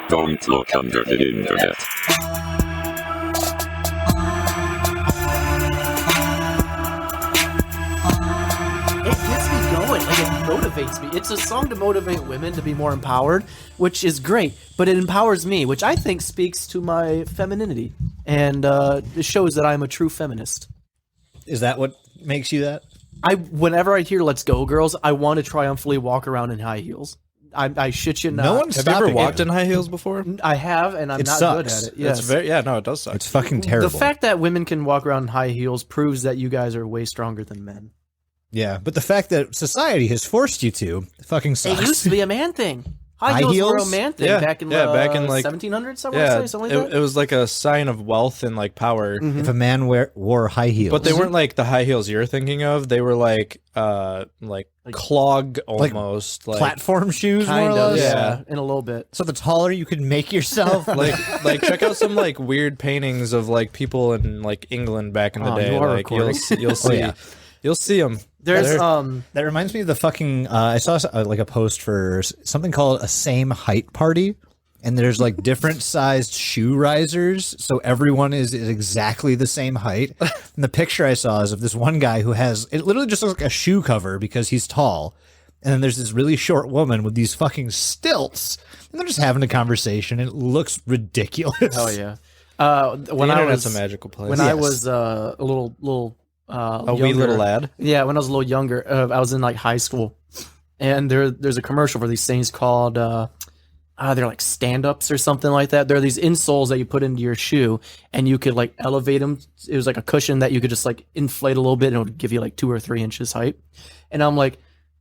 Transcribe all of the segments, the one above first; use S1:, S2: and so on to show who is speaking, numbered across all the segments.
S1: Don't look under the internet.
S2: It gets me going. Like, it motivates me. It's a song to motivate women to be more empowered, which is great. But it empowers me, which I think speaks to my femininity. And it shows that I'm a true feminist.
S3: Is that what makes you that?
S2: Whenever I hear "Let's Go, Girls," I want to triumphantly walk around in high heels. I shit you not.
S3: No one's
S4: Have you ever
S3: stopping
S4: walked
S3: you.
S4: in high heels before?
S2: I have, and I'm
S3: It
S2: not
S3: sucks.
S2: good at it. Yes.
S4: It's very no, it does suck.
S3: It's fucking terrible.
S2: The fact that women can walk around in high heels proves that you guys are way stronger than men.
S3: Yeah, but the fact that society has forced you to fucking sucks.
S2: It used to be a man thing. High
S3: High
S2: heels were a
S3: heels?
S2: man thing
S4: Yeah,
S2: back in
S4: back in, like
S2: 1700s. I want to
S4: Yeah,
S2: say something like that.
S4: it was like a sign of wealth and like power.
S3: If a man wore high heels,
S4: But they weren't like the high heels you're thinking of. They were like clog almost, like
S3: platform shoes, more
S2: Kind
S3: or
S2: of,
S3: less.
S2: yeah, in a little bit.
S3: So the taller you could make yourself.
S4: like check out some like weird paintings of like people in like England back in the
S2: Oh,
S4: day.
S2: you are
S4: Like
S2: recording.
S4: you'll see
S3: yeah.
S4: you'll see them.
S2: There's
S3: That reminds me of the fucking. I saw like a post for something called a same height party, and there's like different sized shoe risers, so everyone is exactly the same height. And the picture I saw is of this one guy who has it literally just looks like a shoe cover because he's tall, and then there's this really short woman with these fucking stilts, and they're just having a conversation, and it looks ridiculous.
S2: oh yeah.
S4: The
S2: When I
S4: internet's
S2: was
S4: a magical place.
S2: when I was a little
S4: a wee
S2: younger-
S4: little lad.
S2: Yeah, when I was a little younger, I was in like high school, and there's a commercial for these things called they're like stand-ups or something like that. There are these insoles that you put into your shoe, and you could like elevate them. It was like a cushion that you could just like inflate a little bit, and it would give you like 2 or 3 inches height. And I'm like,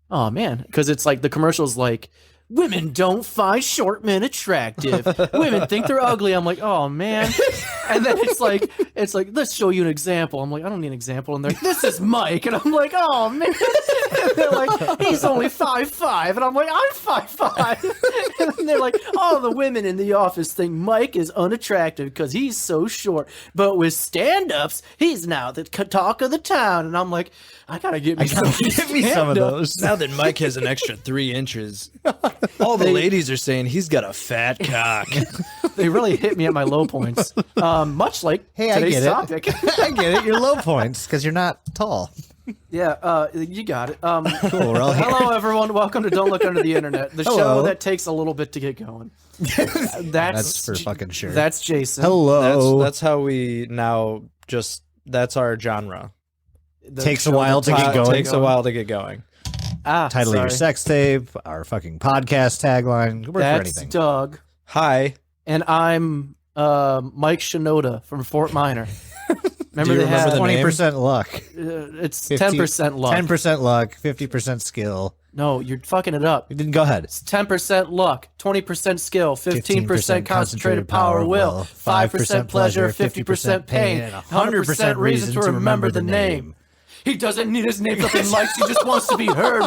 S2: oh man, because it's like the commercial's like, women don't find short men attractive. Women think they're ugly. I'm like, oh man. And then it's like, let's show you an example. I'm like, I don't need an example. And they're like, this is Mike. And I'm like, oh man. And they're like, he's only 5'5". And I'm like, I'm 5'5". And they're like, all the women in the office think Mike is unattractive because he's so short. But with stand-ups, he's now the talk of the town. And I'm like, I gotta get me some
S3: Give me some of
S2: stand-up.
S3: those.
S4: Now that Mike has an extra 3 inches, all the ladies are saying he's got a fat cock.
S2: They really hit me at my low points. Much like
S3: Hey, I
S2: today's
S3: get it.
S2: topic.
S3: I get it. You're low points because you're not tall.
S2: Yeah, you got it.
S3: Cool. We're all here.
S2: Hello, everyone. Welcome to Don't Look Under the Internet, the show
S3: Hello.
S2: that takes a little bit to get going.
S3: That's for fucking sure.
S2: That's Jason.
S3: Hello.
S4: That's how we now just that's our genre.
S2: The
S3: Takes a
S2: show
S3: while
S2: that
S3: to get going.
S4: Takes a while to get going.
S3: Title of your
S2: sorry.
S3: sex tape, our fucking podcast tagline. Could work for
S2: That's
S3: anything.
S2: Doug,
S4: Hi.
S2: and I'm Mike Shinoda from Fort Minor. Remember
S4: Do you
S2: they
S4: remember
S2: had
S4: the name?
S3: 20% luck.
S2: it's 10% luck.
S3: 10% luck, 50% skill.
S2: No, you're fucking it up.
S3: You didn't go ahead.
S2: It's 10% luck, 20% skill, 15% concentrated power will, 5% pleasure, 50% pain, and 100% reason to remember the name. He doesn't need his name something likes, he just wants to be heard.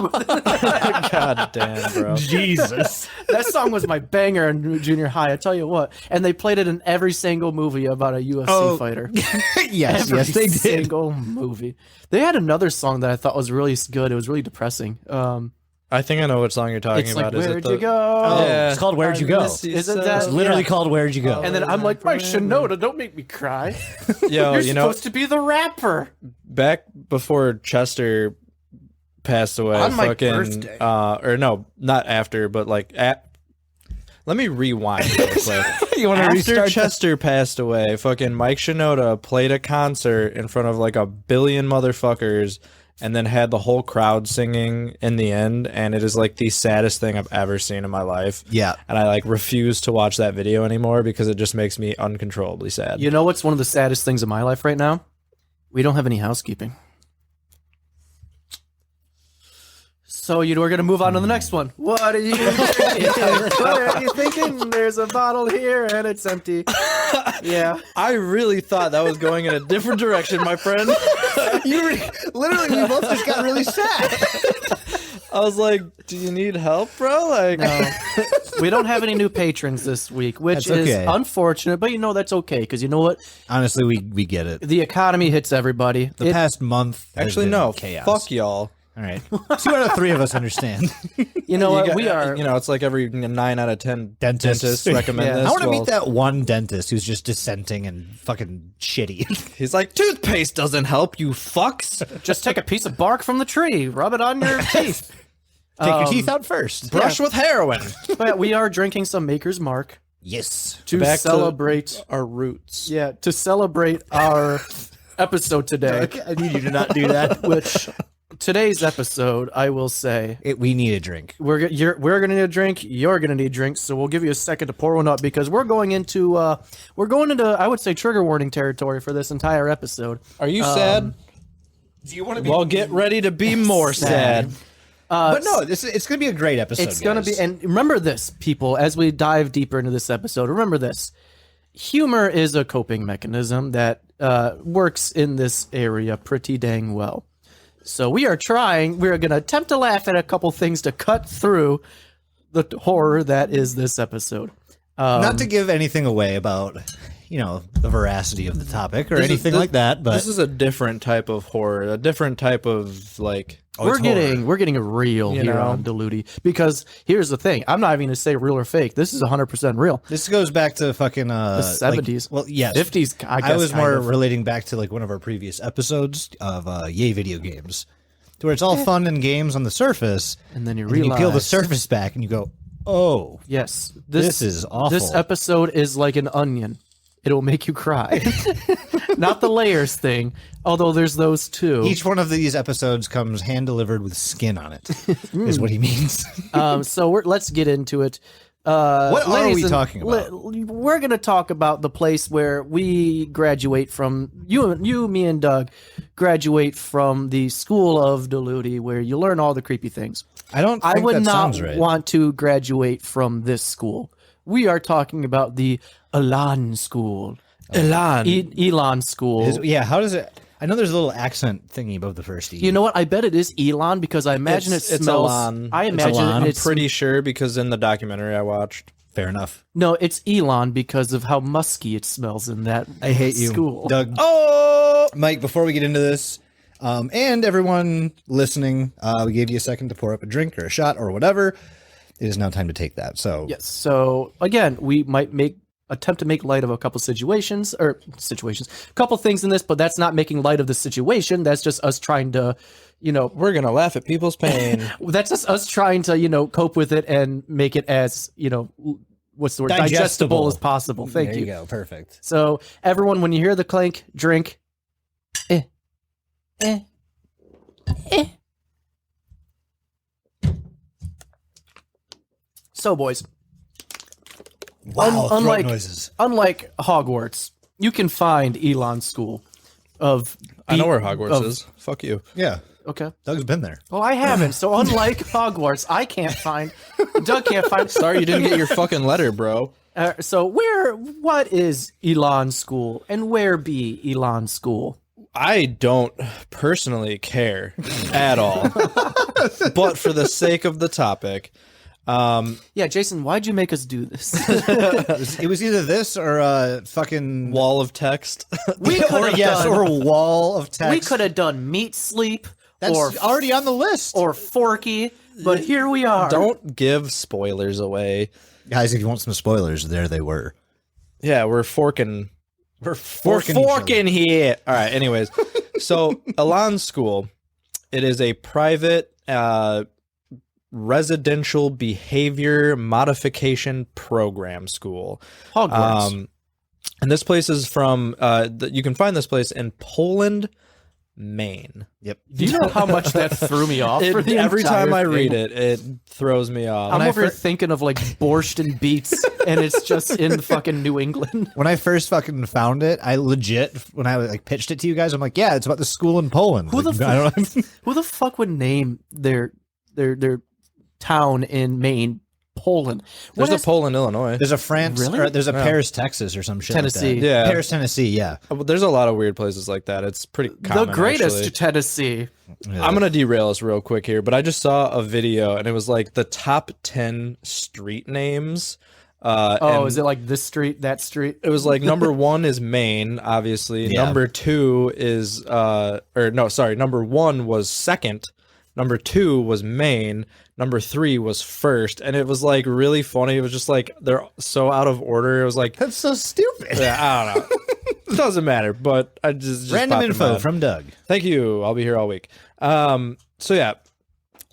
S4: God damn, bro.
S3: Jesus.
S2: That song was my banger in junior high, I tell you what. And they played it in every single movie about a UFC fighter.
S3: yes,
S2: Every
S3: yes, they did.
S2: single movie. They had another song that I thought was really good. It was really depressing.
S4: I think I know what song you're talking
S2: It's like,
S4: about. Is
S2: where'd
S4: it the,
S2: you go?
S3: Oh,
S4: Yeah.
S3: it's called Where'd You Go?
S4: miss you
S2: Isn't
S4: so
S2: that-
S3: It's literally
S2: Yeah.
S3: called Where'd You Go?
S2: And then I'm like, Mike Shinoda, don't make me cry.
S4: Yo,
S2: You're
S4: you know,
S2: supposed to be the rapper.
S4: back before Chester passed away,
S2: On my
S4: fucking
S2: birthday.
S4: or no, not after, but like let me rewind real quick.
S3: You want to
S4: After
S3: restart?
S4: Chester passed away, fucking Mike Shinoda played a concert in front of like a billion motherfuckers and then had the whole crowd singing in the end, and it is like the saddest thing I've ever seen in my life.
S3: Yeah.
S4: And I like refuse to watch that video anymore because it just makes me uncontrollably sad.
S2: You know what's one of the saddest things in my life right now? We don't have any housekeeping. So we're going to move on to the next one. What are you thinking? What are you thinking? There's a bottle here and it's empty. Yeah.
S4: I really thought that was going in a different direction, my friend.
S3: Literally, we both just got really sad.
S4: I was like, do you need help, bro? Like,
S2: No, we don't have any new patrons this week, which
S3: That's
S2: is
S3: okay.
S2: unfortunate. But that's okay because you know what?
S3: Honestly, we get it.
S2: The economy hits everybody.
S3: The past month, has
S4: actually,
S3: been
S4: no.
S3: chaos.
S4: Fuck y'all.
S3: All right, 2 out of 3 of us understand.
S2: You know what?
S4: got-
S2: We are.
S4: it's like every 9 out of 10
S3: Dentists.
S4: dentists recommend
S2: Yeah.
S4: this.
S3: I want to
S4: Well,
S3: meet that one dentist who's just dissenting and fucking shitty.
S4: He's like, toothpaste doesn't help, you fucks.
S2: Just take a piece of bark from the tree, rub it on your teeth.
S3: Take your teeth out first.
S4: Brush with heroin.
S2: But we are drinking some Maker's Mark
S3: Yes.
S2: to
S4: Back to-
S2: celebrate.
S4: Our roots.
S2: Yeah, to celebrate our episode today.
S3: I need you to not do that.
S2: Which today's episode, I will say,
S3: We need a drink.
S2: we're gonna need a drink. You're gonna need drinks. So we'll give you a second to pour one up because we're going into I would say trigger warning territory for this entire episode.
S4: Are you sad?
S3: Do you want to be?
S4: Well, get ready to be more sad.
S3: But no, it's going to be a great episode.
S2: It's gonna
S3: guys.
S2: be, and remember this, people, as we dive deeper into this episode. Remember this: humor is a coping mechanism that works in this area pretty dang well. So we're going to attempt to laugh at a couple things to cut through the horror that is this episode.
S3: Not to give anything away about, the veracity of the topic or anything like that, but
S4: This is a different type of horror, a different type of like.
S2: we're getting real
S4: You
S2: here
S4: know?
S2: on Diluti, because here's the thing: I'm not even going to say real or fake. This is 100% real.
S3: this goes back to fucking
S2: The 70s,
S3: well, yes,
S2: 50s. I guess
S3: I was
S2: kind
S3: more
S2: of.
S3: relating back to like one of our previous episodes of Yay video games, to where it's all fun and games on the surface,
S2: and then you
S3: and
S2: realize
S3: you peel the surface back and you go, oh,
S2: Yes,
S3: this is awful.
S2: This episode is like an onion. It'll make you cry. Not the layers thing, although there's those too.
S3: each one of these episodes comes hand delivered with skin on it, is what he means.
S2: So let's get into it.
S3: What are
S2: ladies
S3: we
S2: and-
S3: talking about?
S2: We're going to talk about the place where we graduate from. You, me, and Doug graduate from the School of Diluti, where you learn all the creepy things.
S3: I don't think
S2: I would
S3: that
S2: not
S3: sounds right.
S2: want to graduate from this school. We are talking about the Elan School.
S4: Elan.
S2: Elan School.
S3: Yeah, how does it? I know there's a little accent thingy above the first E.
S2: You know what? I bet it is Elon because I imagine
S4: It's
S2: it smells.
S4: Elan.
S2: I
S4: It's
S2: imagine
S3: Elan.
S2: it's
S4: Pretty sure because in the documentary I watched.
S3: Fair enough.
S2: no, it's Elon because of how musky it smells in that.
S3: I hate you,
S2: school.
S3: Doug.
S4: Oh,
S3: Mike, before we get into this, and everyone listening, we gave you a second to pour up a drink or a shot or whatever. It is now time to take that. So
S2: Yes. So again, we might attempt to make light of a couple a couple things in this, but that's not making light of the situation. That's just us trying to,
S4: we're gonna laugh at people's pain.
S2: that's just us trying to, cope with it and make it as, what's the word? Digestible as possible. Thank
S3: there
S2: you.
S3: you go. Perfect.
S2: So everyone, when you hear the clink, drink. So, boys,
S3: Wow, throat
S2: unlike
S3: noises.
S2: unlike Hogwarts, you can find Elan School of.
S4: I know where Hogwarts
S2: of-
S4: is. Fuck you.
S3: Yeah,
S2: Okay.
S3: Doug's been there.
S2: Well, I haven't. So, unlike Hogwarts, I can't find. Doug can't find.
S4: Sorry you didn't get your fucking letter, bro.
S2: So, what is Elan School, and where be Elan School?
S4: I don't personally care at all. But for the sake of the topic,
S2: Yeah, Jason, why'd you make us do this?
S3: It was either this or fucking
S4: wall of text.
S2: We could
S3: or
S2: have
S3: yes,
S2: done.
S3: or a wall of text.
S2: We could have done Meat Sleep
S3: That's
S2: or
S3: already on the list.
S2: or Forky, but here we are.
S4: Don't give spoilers away.
S3: Guys, if you want some spoilers, there they were.
S4: Yeah, we're forking.
S3: We're
S4: We're
S3: forking each other.
S4: forking here. All right. Anyways, so Elan School, it is a private residential behavior modification program school.
S2: Hogwarts.
S4: And this place is from. You can find this place in Poland, Maine.
S3: Yep.
S2: Do you know how much that threw me off? for the
S4: Every
S2: entire
S4: time I
S2: thing?
S4: read it, it throws me off.
S2: I'm
S4: When I
S2: over here thinking of like borscht and beets, and it's just in fucking New England.
S3: When I first fucking found it, I legit, when I like pitched it to you guys, I'm like, yeah, it's about the school in Poland.
S2: Who the
S3: Like, I don't know.
S2: Who the fuck would name their town in Maine Poland.
S4: There's a pole in Illinois.
S3: There's a France,
S2: Really?
S3: or there's a Paris, Texas, or some shit.
S2: Tennessee.
S3: Like that.
S4: Yeah.
S3: Paris, Tennessee. Yeah.
S4: There's a lot of weird places like that. It's pretty common.
S2: The greatest
S4: actually.
S2: Tennessee.
S4: I'm gonna derail us real quick here, but I just saw a video and it was like the top 10 street names. And
S2: Is it like this street, that street?
S4: it was like number 1 is Maine, obviously.
S3: Yeah.
S4: Number 2 is number 1 was second. Number 2 was Maine. Number 3 was first, and it was like really funny. It was just like they're so out of order. It was like,
S3: That's so stupid.
S4: yeah, I don't know. It doesn't matter, but I just
S3: Random
S4: popped in my
S3: info
S4: head.
S3: from Doug.
S4: Thank you. I'll be here all week. So yeah,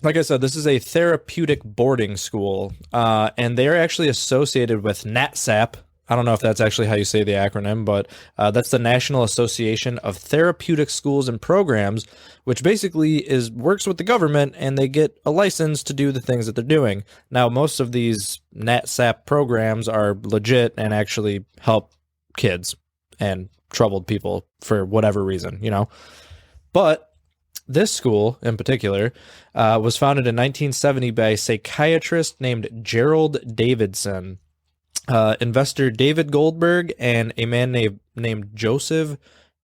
S4: like I said, this is a therapeutic boarding school, and they're actually associated with NATSAP. I don't know if that's actually how you say the acronym, but that's the National Association of Therapeutic Schools and Programs, which basically works with the government, and they get a license to do the things that they're doing. Now, most of these NATSAP programs are legit and actually help kids and troubled people for whatever reason, you know. But this school, in particular, was founded in 1970 by a psychiatrist named Gerald Davidson, investor David Goldberg, and a man named Joseph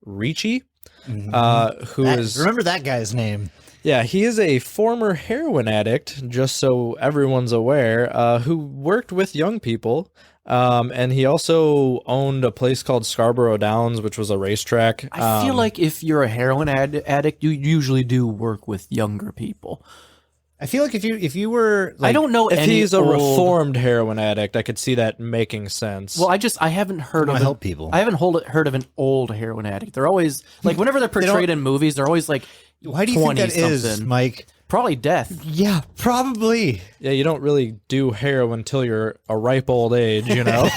S4: Ricci,
S3: Remember that guy's name?
S4: Yeah, he is a former heroin addict, just so everyone's aware, who worked with young people. And he also owned a place called Scarborough Downs, which was a racetrack.
S2: I feel like if you're a heroin addict, you usually do work with younger people.
S3: I feel like if you were, like,
S2: I don't know
S4: if
S2: any
S4: he's a
S2: old-
S4: reformed heroin addict, I could see that making sense.
S2: Well, I haven't heard of
S3: wanna help people.
S2: I haven't heard of an old heroin addict. They're always like whenever they're portrayed in movies, they're always like
S3: why do you think that
S2: 20
S3: is,
S2: something.
S3: Mike?
S2: Probably death.
S3: Yeah, probably.
S4: yeah, you don't really do heroin until you're a ripe old age, you know?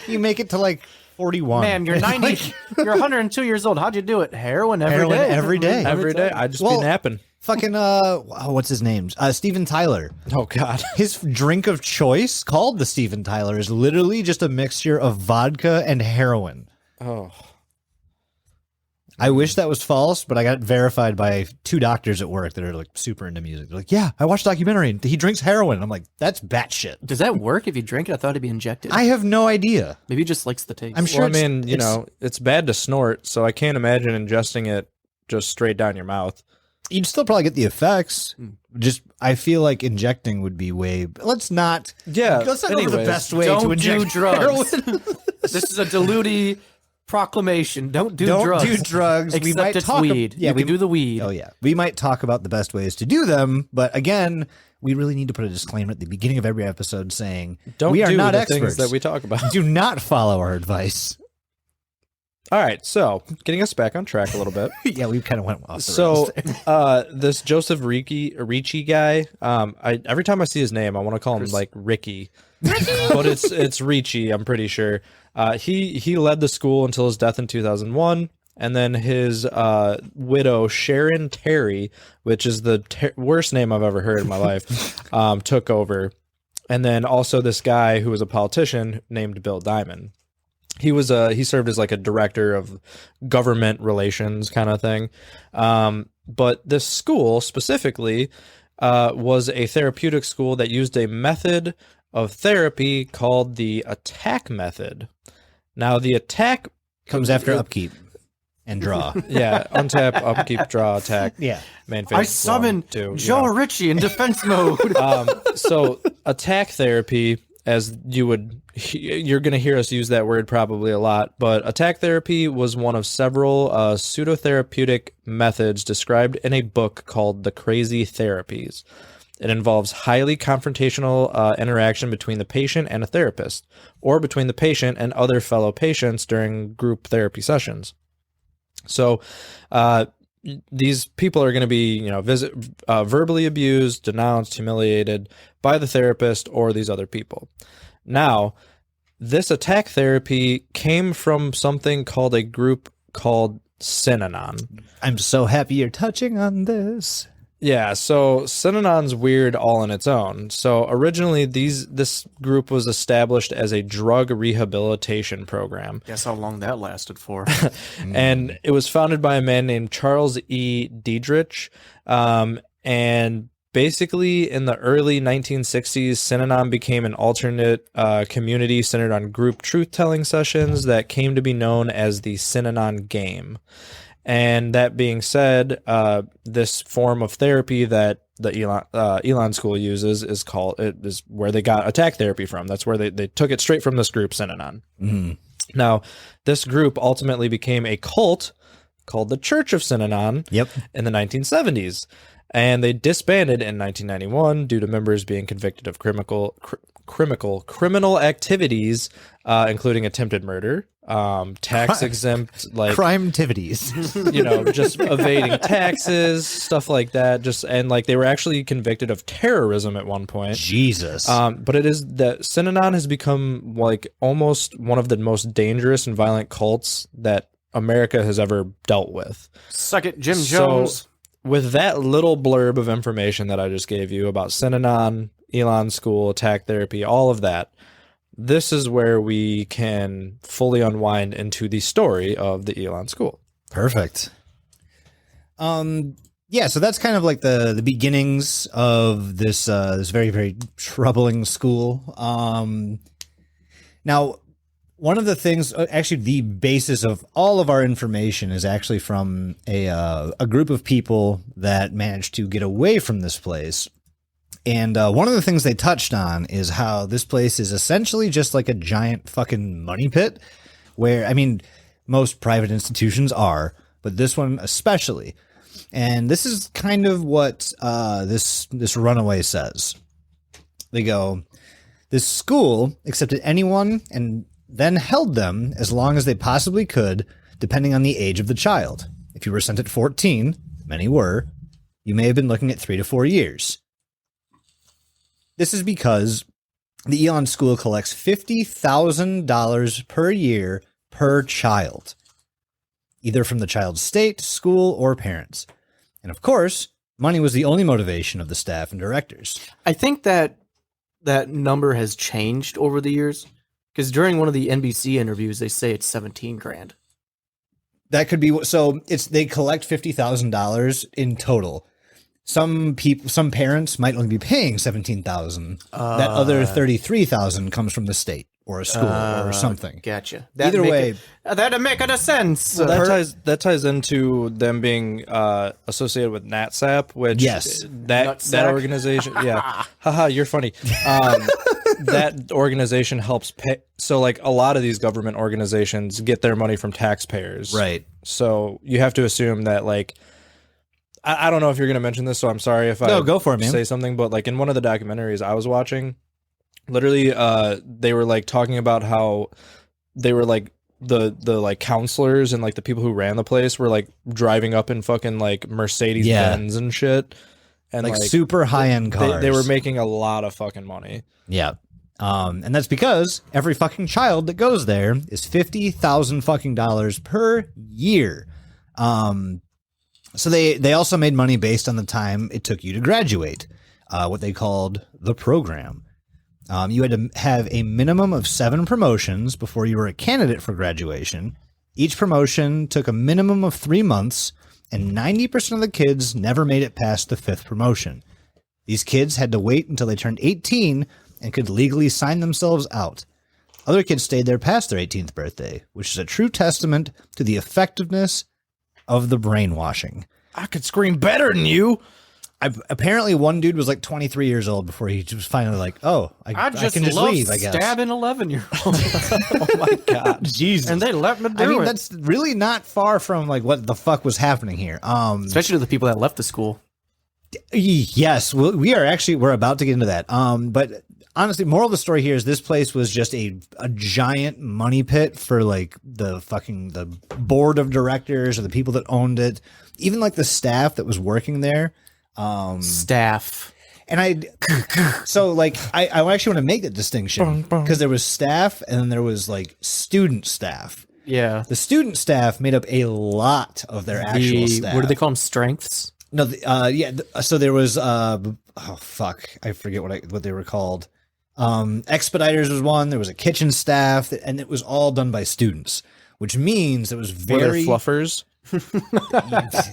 S3: You make it to like 41.
S2: Man, you're 90. You're 102 years old. How'd you do it? Heroin every day.
S3: Heroin every day.
S4: Every day. I'd just
S3: Well-
S4: be napping.
S3: Fucking what's his name? Steven Tyler.
S4: Oh, God.
S3: His drink of choice, called the Steven Tyler, is literally just a mixture of vodka and heroin.
S4: Oh.
S3: I wish that was false, but I got verified by 2 doctors at work that are like super into music. They're like, yeah, I watched a documentary and he drinks heroin. I'm like, that's batshit.
S2: Does that work if you drink it? I thought it'd be injected.
S3: I have no idea.
S2: Maybe he just likes the taste.
S3: I'm sure
S4: Well, I
S3: it's-
S4: mean, you know, it's bad to snort, so I can't imagine ingesting it just straight down your mouth.
S3: You'd still probably get the effects. Just, I feel like injecting would be way. Let's not.
S4: Yeah,
S3: Let's not go to the
S4: anyways.
S3: best way
S2: Don't
S3: to
S2: do
S3: inject
S2: drugs.
S3: heroin.
S2: This is a Diluti proclamation. Don't do
S3: Don't
S2: drugs.
S3: do drugs.
S2: Except
S3: We might
S2: it's
S3: talk.
S2: weed.
S3: Yeah,
S2: you can do the weed.
S3: Oh yeah, we might talk about the best ways to do them, but again, we really need to put a disclaimer at the beginning of every episode saying
S4: Don't
S3: we are
S4: do
S3: not
S4: the
S3: experts.
S4: things that we talk about.
S3: Do not follow our advice.
S4: All right, so getting us back on track a little bit.
S3: Yeah, we kind of went off. The
S4: So,
S3: rails.
S4: this Joseph Ricci guy, every time I see his name, I want to call him like Ricky, but it's Ricci. I'm pretty sure. He led the school until his death in 2001, and then his widow Sharon Terry, which is the worst name I've ever heard in my life, took over, and then also this guy who was a politician named Bill Diamond. He served as like a director of government relations kind of thing. But this school specifically was a therapeutic school that used a method of therapy called the attack method. Now the attack
S3: comes after upkeep and draw.
S4: yeah, untap, upkeep, draw, attack.
S3: Yeah.
S4: Main phase.
S2: I summon
S4: 1, 2,
S2: Joe Ritchie in defense mode.
S4: So attack therapy, as you're going to hear us use that word probably a lot, but attack therapy was one of several pseudotherapeutic methods described in a book called The Crazy Therapies. It involves highly confrontational interaction between the patient and a therapist, or between the patient and other fellow patients during group therapy sessions. So these people are going to be, verbally abused, denounced, humiliated by the therapist or these other people. Now, this attack therapy came from something called a group called Synanon.
S3: I'm so happy you're touching on this.
S4: Yeah, so Synanon's weird all on its own. So originally, this group was established as a drug rehabilitation program.
S2: Guess how long that lasted for.
S4: And it was founded by a man named Charles E. Diedrich. And Basically, in the early 1960s, Synanon became an alternate community centered on group truth-telling sessions that came to be known as the Synanon game. And that being said, this form of therapy that the Elan School uses is where they got attack therapy from. That's where they took it straight from this group, Synanon.
S3: Mm-hmm.
S4: Now, this group ultimately became a cult called the Church of Synanon in the 1970s. And they disbanded in 1991 due to members being convicted of criminal activities, including attempted murder, tax exempt, like
S3: crime activities,
S4: just evading taxes, stuff like that. And they were actually convicted of terrorism at one point.
S3: Jesus.
S4: But it is that Synanon has become like almost one of the most dangerous and violent cults that America has ever dealt with.
S2: Suck it, Jim Jones.
S4: With that little blurb of information that I just gave you about Synanon, Elan School, attack therapy, all of that, this is where we can fully unwind into the story of the Elan School.
S3: Perfect. Yeah, so that's kind of like the beginnings of this this very, very troubling school. Now, one of the things, actually, the basis of all of our information is actually from a group of people that managed to get away from this place. And one of the things they touched on is how this place is essentially just like a giant fucking money pit where, I mean, most private institutions are, but this one especially. And this is kind of what this runaway says. They go, this school accepted anyone and then held them as long as they possibly could, depending on the age of the child. If you were sent at 14, many were, you may have been looking at 3 to 4 years. This is because the Elan School collects $50,000 per year per child, either from the child's state, school, or parents. And of course, money was the only motivation of the staff and directors.
S2: I think that number has changed over the years. Because during one of the NBC interviews, they say it's 17 grand.
S3: That could be so. They collect $50,000 in total. Some parents might only be paying $17,000. That other $33,000 comes from the state or a school or something.
S2: Gotcha.
S3: Either way,
S2: that'd make it a sense.
S4: Well, that ties into them being associated with NatSap, which that organization. Yeah, haha, you're funny. That organization helps pay. So like a lot of these government organizations get their money from taxpayers.
S3: Right.
S4: So you have to assume that like, I don't know if you're going to mention this, so I'm sorry if
S3: go for it, man.
S4: Say something, but like in one of the documentaries I was watching, literally they were like talking about how they were like the like counselors and like the people who ran the place were like driving up in fucking like Mercedes Benz and shit. And
S3: like super high-end cars.
S4: They were making a lot of fucking money.
S3: Yeah. And that's because every fucking child that goes there is $50,000 fucking dollars per year. So they also made money based on the time it took you to graduate, what they called the program. You had to have a minimum of 7 promotions before you were a candidate for graduation. Each promotion took a minimum of 3 months, and 90% of the kids never made it past the 5th promotion. These kids had to wait until they turned 18 and could legally sign themselves out. Other kids stayed there past their 18th birthday, which is a true testament to the effectiveness of the brainwashing.
S4: I could scream better than you.
S3: Apparently, one dude was like 23 years old before he was finally like, "Oh, I can just leave." I guess
S2: stabbing 11-year-old.
S3: Oh my god, Jesus!
S2: And they let me do it.
S3: That's really not far from like what the fuck was happening here.
S2: Especially to the people that left the school.
S3: Yes, we're about to get into that. But honestly, moral of the story here is this place was just a giant money pit for like the board of directors or the people that owned it, even like the staff that was working there.
S2: Staff.
S3: And I actually want to make that distinction because there was staff and then there was like student staff.
S2: Yeah.
S3: The student staff made up a lot of their actual staff.
S2: What do they call them? Strengths?
S3: No, so there was I forget what they were called. Expediters was one. There was a kitchen staff, and it was all done by students, which means it was very
S4: fluffers.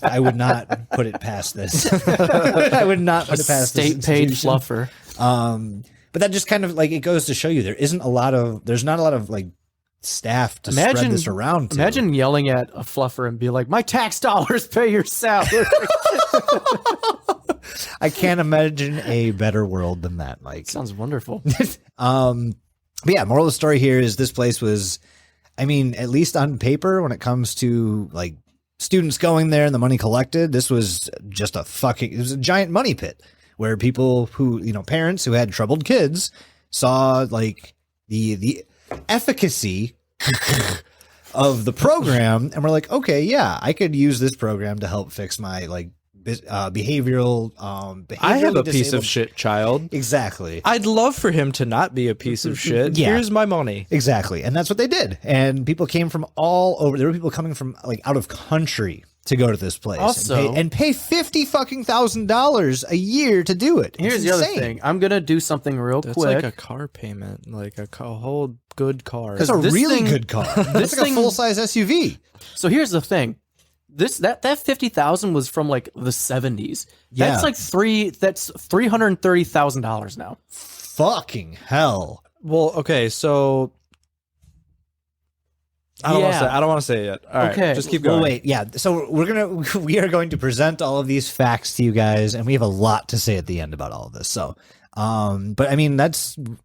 S3: I would not put it past this. I would not put it past this
S2: State paid
S3: institution.
S2: fluffer.
S3: But that just kind of like, it goes to show you there's not a lot of like staff to spread this around to.
S2: Imagine yelling at a fluffer and be like, "My tax dollars pay your salary."
S3: I can't imagine a better world than that, Mike.
S2: Sounds wonderful.
S3: But yeah, moral of the story here is this place was, I mean, at least on paper, when it comes to like students going there and the money collected, this was just it was a giant money pit where people who, parents who had troubled kids saw like the efficacy of the program and were like, okay, yeah, I could use this program to help fix my like behavioral
S4: I have a piece of shit child.
S3: Exactly.
S4: I'd love for him to not be a piece of shit.
S3: Yeah.
S4: Here's my money.
S3: Exactly. And that's what they did. And people came from all over. There were people coming from like out of country to go to this place
S2: Also,
S3: and pay $50,000 a year to do it.
S2: Here's
S3: It's
S2: the other
S3: insane.
S2: thing. I'm gonna do something real
S4: That's
S2: quick.
S4: like a car payment, like a whole good car.
S3: That's a
S2: this
S3: really
S2: thing-
S3: good car. It's like a full-size SUV.
S2: So here's the thing. That 50,000 was from like the 70s.
S3: Yeah.
S2: That's like that's $330,000 now.
S3: Fucking hell.
S4: Well, okay, so I don't want to say it yet. All right,
S2: Okay.
S4: just keep going.
S3: Well, wait, yeah. So we are going to present all of these facts to you guys, and we have a lot to say at the end about all of this. So, but I mean, I don't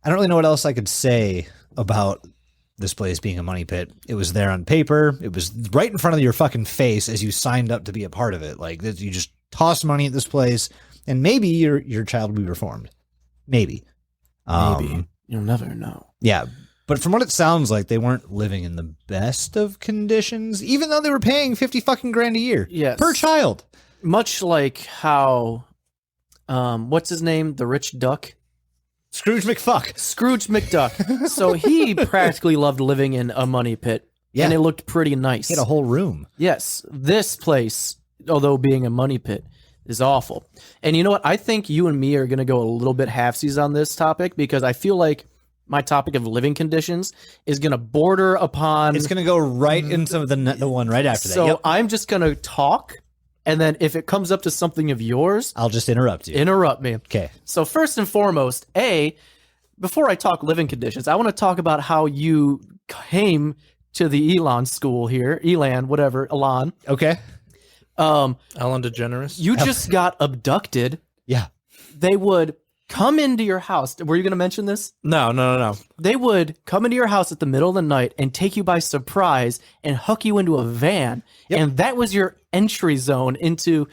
S3: really know what else I could say about this place being a money pit. It was there on paper. It was right in front of your fucking face as you signed up to be a part of it. Like you just toss money at this place, and maybe your child will be reformed. Maybe.
S2: Maybe. You'll never know.
S3: Yeah. But from what it sounds like, they weren't living in the best of conditions, even though they were paying 50 fucking grand a year.
S2: Yes.
S3: Per child.
S2: Much like how, what's his name? The rich duck?
S3: Scrooge McFuck.
S2: Scrooge McDuck. So he practically loved living in a money pit.
S3: Yeah.
S2: And it looked pretty nice.
S3: He had a whole room.
S2: Yes. This place, although being a money pit, is awful. And you know what? I think you and me are going to go a little bit halfsies on this topic because I feel like my topic of living conditions is going to border upon...
S3: It's going to go right into the one right after that.
S2: So
S3: Yep.
S2: I'm just going to talk, and then if it comes up to something of yours,
S3: I'll just interrupt you.
S2: interrupt me.
S3: Okay.
S2: So first and foremost, before I talk living conditions, I want to talk about how you came to the Elan School here. Elan.
S3: Okay.
S2: Ellen
S4: DeGeneres.
S2: You just got abducted.
S3: Yeah.
S2: They would come into your house. Were you going to mention this?
S4: No.
S2: They would come into your house at the middle of the night and take you by surprise and hook you into a van.
S3: Yep.
S2: And that was your entry zone into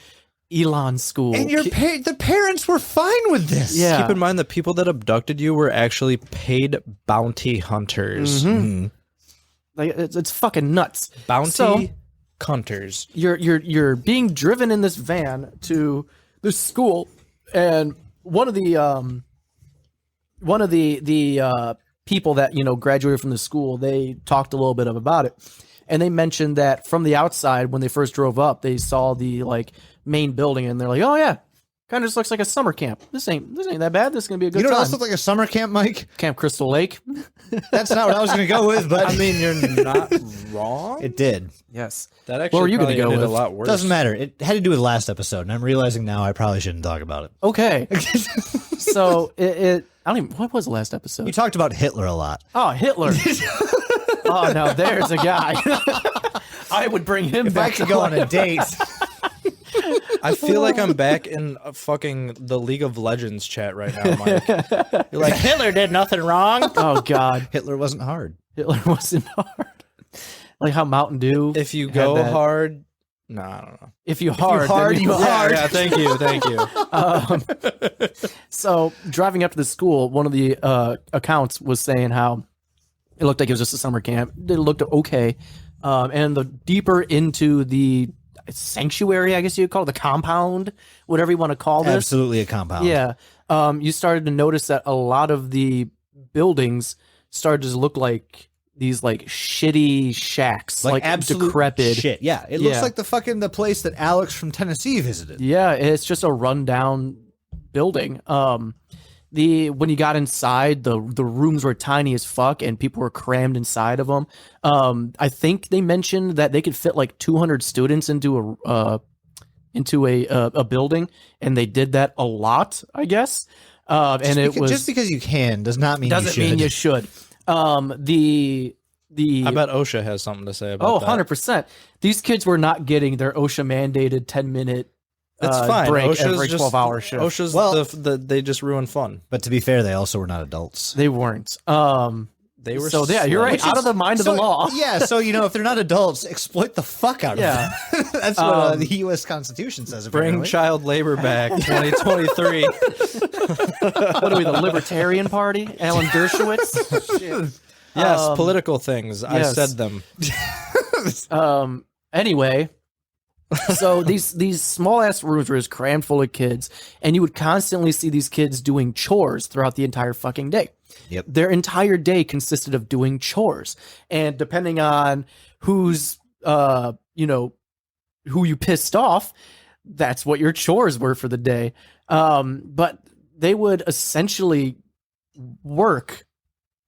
S2: Elan School.
S3: And the parents were fine with this.
S2: Yeah.
S4: Keep in mind the people that abducted you were actually paid bounty hunters.
S3: Mm-hmm.
S2: Like it's fucking nuts.
S4: Bounty
S2: So,
S4: hunters.
S2: you're being driven in this van to this school, and one of the people that graduated from the school, they talked a little bit about it, and they mentioned that from the outside when they first drove up, they saw the main building, and they're like, oh yeah, kind of just looks like a summer camp. This ain't that bad. This is gonna be a good
S3: You know what
S2: time.
S3: else looked like a summer camp, Mike?
S2: Camp Crystal Lake.
S3: That's not what I was going to go with, but
S4: I mean, you're not wrong.
S3: it did.
S2: Yes.
S4: That actually
S2: What were you gonna
S4: probably
S2: go
S4: ended
S2: with?
S4: a lot worse.
S3: Doesn't matter. It had to do with last episode, and I'm realizing now I probably shouldn't talk about it.
S2: Okay. So I don't even. What was the last episode?
S3: You talked about Hitler a lot.
S2: Oh, Hitler. Oh, now there's a guy. I would bring him
S3: If I
S2: back
S3: could
S2: to
S3: go on a
S2: life.
S3: date,
S4: I feel like I'm back in fucking the League of Legends chat right now, Mike. You're like, Hitler did nothing wrong.
S2: Oh, God.
S3: Hitler wasn't hard.
S2: Hitler wasn't hard. Like how Mountain Dew.
S4: If you
S2: had
S4: go
S2: that.
S4: hard, no, I don't know.
S2: If you hard,
S3: hard,
S2: then
S3: you hard.
S4: Yeah, thank you.
S2: So driving up to the school, one of the accounts was saying how it looked like it was just a summer camp. It looked okay. And the deeper into the sanctuary, I guess you'd call it, the compound, whatever you want to call this.
S3: Absolutely a compound.
S2: Yeah. You started to notice that a lot of the buildings started to look like these shitty shacks, like
S3: absolute
S2: decrepit
S3: shit. Yeah, it looks
S2: Yeah.
S3: like the place that Alex from Tennessee visited.
S2: Yeah, it's just a rundown building. when you got inside, the rooms were tiny as fuck, and people were crammed inside of them. I think they mentioned that they could fit like 200 students into a building, and they did that a lot, I guess.
S3: Just because you can does not mean
S2: doesn't mean you should.
S4: I bet OSHA has something to say about that.
S2: 100%. These kids were not getting their OSHA mandated 10-minute
S4: It's fine.
S2: break
S4: OSHA's
S2: every
S4: just,
S2: 12-hour shift.
S4: OSHA's they just ruin fun.
S3: But to be fair, they also were not adults.
S2: They weren't.
S4: They were
S2: so yeah, you're right. Out of the mind of the law.
S3: Yeah, so if they're not adults, exploit the fuck out of them. That's what the U.S. Constitution says.
S4: Bring
S3: apparently.
S4: child labor back, 2023.
S2: What are we, the Libertarian Party? Alan Dershowitz? Shit.
S4: Yes, political things.
S2: yes.
S4: I said them.
S2: Anyway, so these small ass rooms were just crammed full of kids, and you would constantly see these kids doing chores throughout the entire fucking day.
S3: Yep.
S2: Their entire day consisted of doing chores, and depending on who's who you pissed off, that's what your chores were for the day. But they would essentially work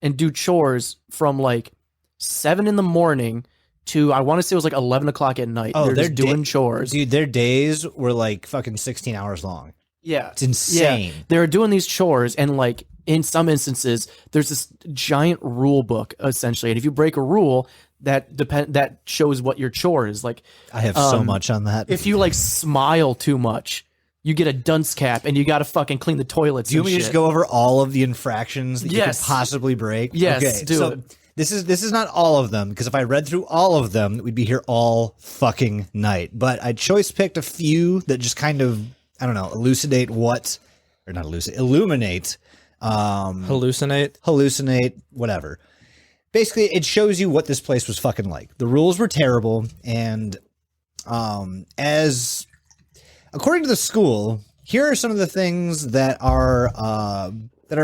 S2: and do chores from like 7 a.m. to, I want to say it was like 11 o'clock at night.
S3: Oh,
S2: they're just doing chores.
S3: Dude, their days were like fucking 16 hours long.
S2: Yeah.
S3: It's insane.
S2: Yeah. They were doing these chores, and like in some instances, there's this giant rule book essentially. And if you break a rule, that shows what your chore is. Like,
S3: I have so much on that.
S2: if you like smile too much, you get a dunce cap, and you got to fucking clean the toilets.
S3: Do you want me to just go over all of the infractions that you could possibly break?
S2: Yes,
S3: okay,
S2: do it.
S3: This is not all of them, because if I read through all of them, we'd be here all fucking night. But I choice picked a few that just kind of, I don't know, illuminate. Hallucinate, whatever. Basically, it shows you what this place was fucking like. The rules were terrible, and as according to the school, here are some of the things that are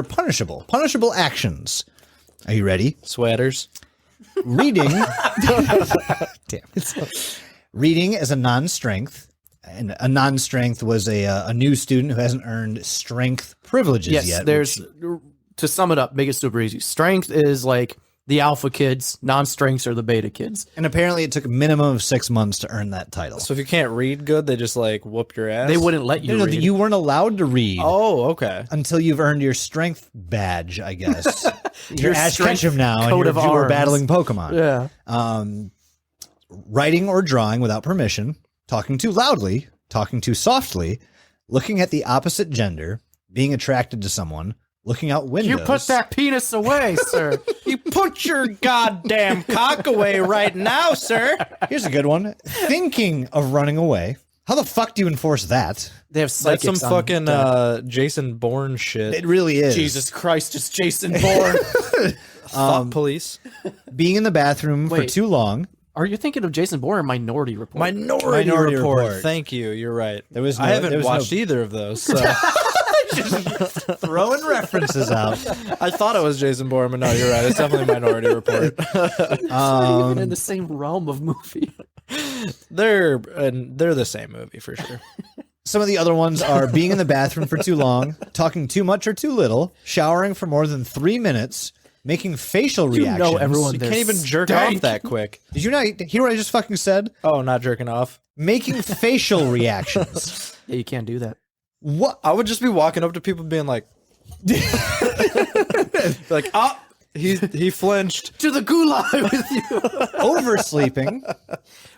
S3: punishable actions. Are you ready?
S4: Sweaters.
S3: Reading. Damn it. Reading as a non-strength. And a non-strength was a new student who hasn't earned strength privileges yet.
S2: To sum it up, make it super easy. Strength is like the alpha kids. Non-strengths are the beta kids.
S3: And apparently it took a minimum of 6 months to earn that title.
S4: So if you can't read good, they just like whoop your ass?
S2: They wouldn't let you read.
S3: You weren't allowed to read.
S4: Oh, okay.
S3: Until you've earned your strength badge, I guess. You're Ash
S2: strength
S3: Ketchum now, and
S2: coat
S3: you're
S2: of arms.
S3: battling Pokemon.
S2: Yeah.
S3: Writing or drawing without permission, talking too loudly, talking too softly, looking at the opposite gender, being attracted to someone, looking out windows.
S2: You put that penis away, sir.
S4: You put your goddamn cock away right now, sir.
S3: Here's a good one. Thinking of running away. How the fuck do you enforce that?
S2: They have
S4: That's
S2: psychics
S4: some
S2: on
S4: fucking
S2: deck.
S4: Jason Bourne shit.
S3: It really is.
S2: Jesus Christ, it's Jason Bourne.
S4: Thought police.
S3: Being in the bathroom for
S2: Wait.
S3: too long.
S2: Are you thinking of Jason Bourne or Minority Report?
S4: Minority Report. Thank you. You're right. I haven't watched either of those. So.
S3: Throwing references out.
S4: I thought it was Jason Bourne, but no, you're right. It's definitely Minority Report.
S2: It's not even in the same realm of movie.
S4: They're the same movie for sure.
S3: Some of the other ones are being in the bathroom for too long, talking too much or too little, showering for more than 3 minutes, making facial reactions.
S2: You know everyone
S4: You
S2: there
S4: can't even jerk
S2: stank.
S4: off that quick.
S3: Did you not hear what I just fucking said?
S4: Oh, not jerking off.
S3: Making facial reactions.
S2: Yeah, you can't do that.
S3: What?
S4: I would just be walking up to people being like, he flinched.
S2: To the gulag with you.
S3: Oversleeping.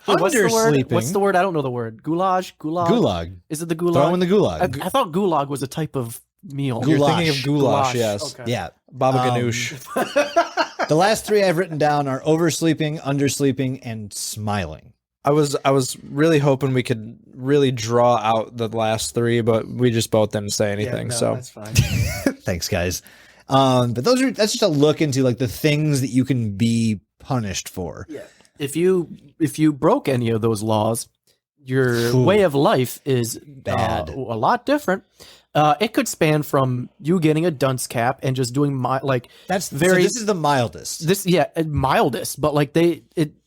S2: What's the word?
S3: Undersleeping.
S2: What's the word? I don't know the word. Goulash? Gulag?
S3: Gulag.
S2: Is it the gulag?
S3: Throw in the gulag.
S2: I thought gulag was a type of meal.
S4: You're
S3: Goulash.
S4: thinking of goulash, yes.
S2: Okay.
S3: Yeah.
S4: Baba Ganoush.
S3: The last three I've written down are oversleeping, undersleeping, and smiling.
S4: I was really hoping we could really draw out the last three, but we just both didn't say anything. So
S2: that's fine.
S3: Thanks, guys. But that's just a look into like the things that you can be punished for.
S2: Yeah. If you broke any of those laws, your way of life is
S3: Bad.
S2: a lot different. It could span from you getting a dunce cap and just doing
S3: That's
S2: very.
S3: So this is the mildest.
S2: Mildest, but like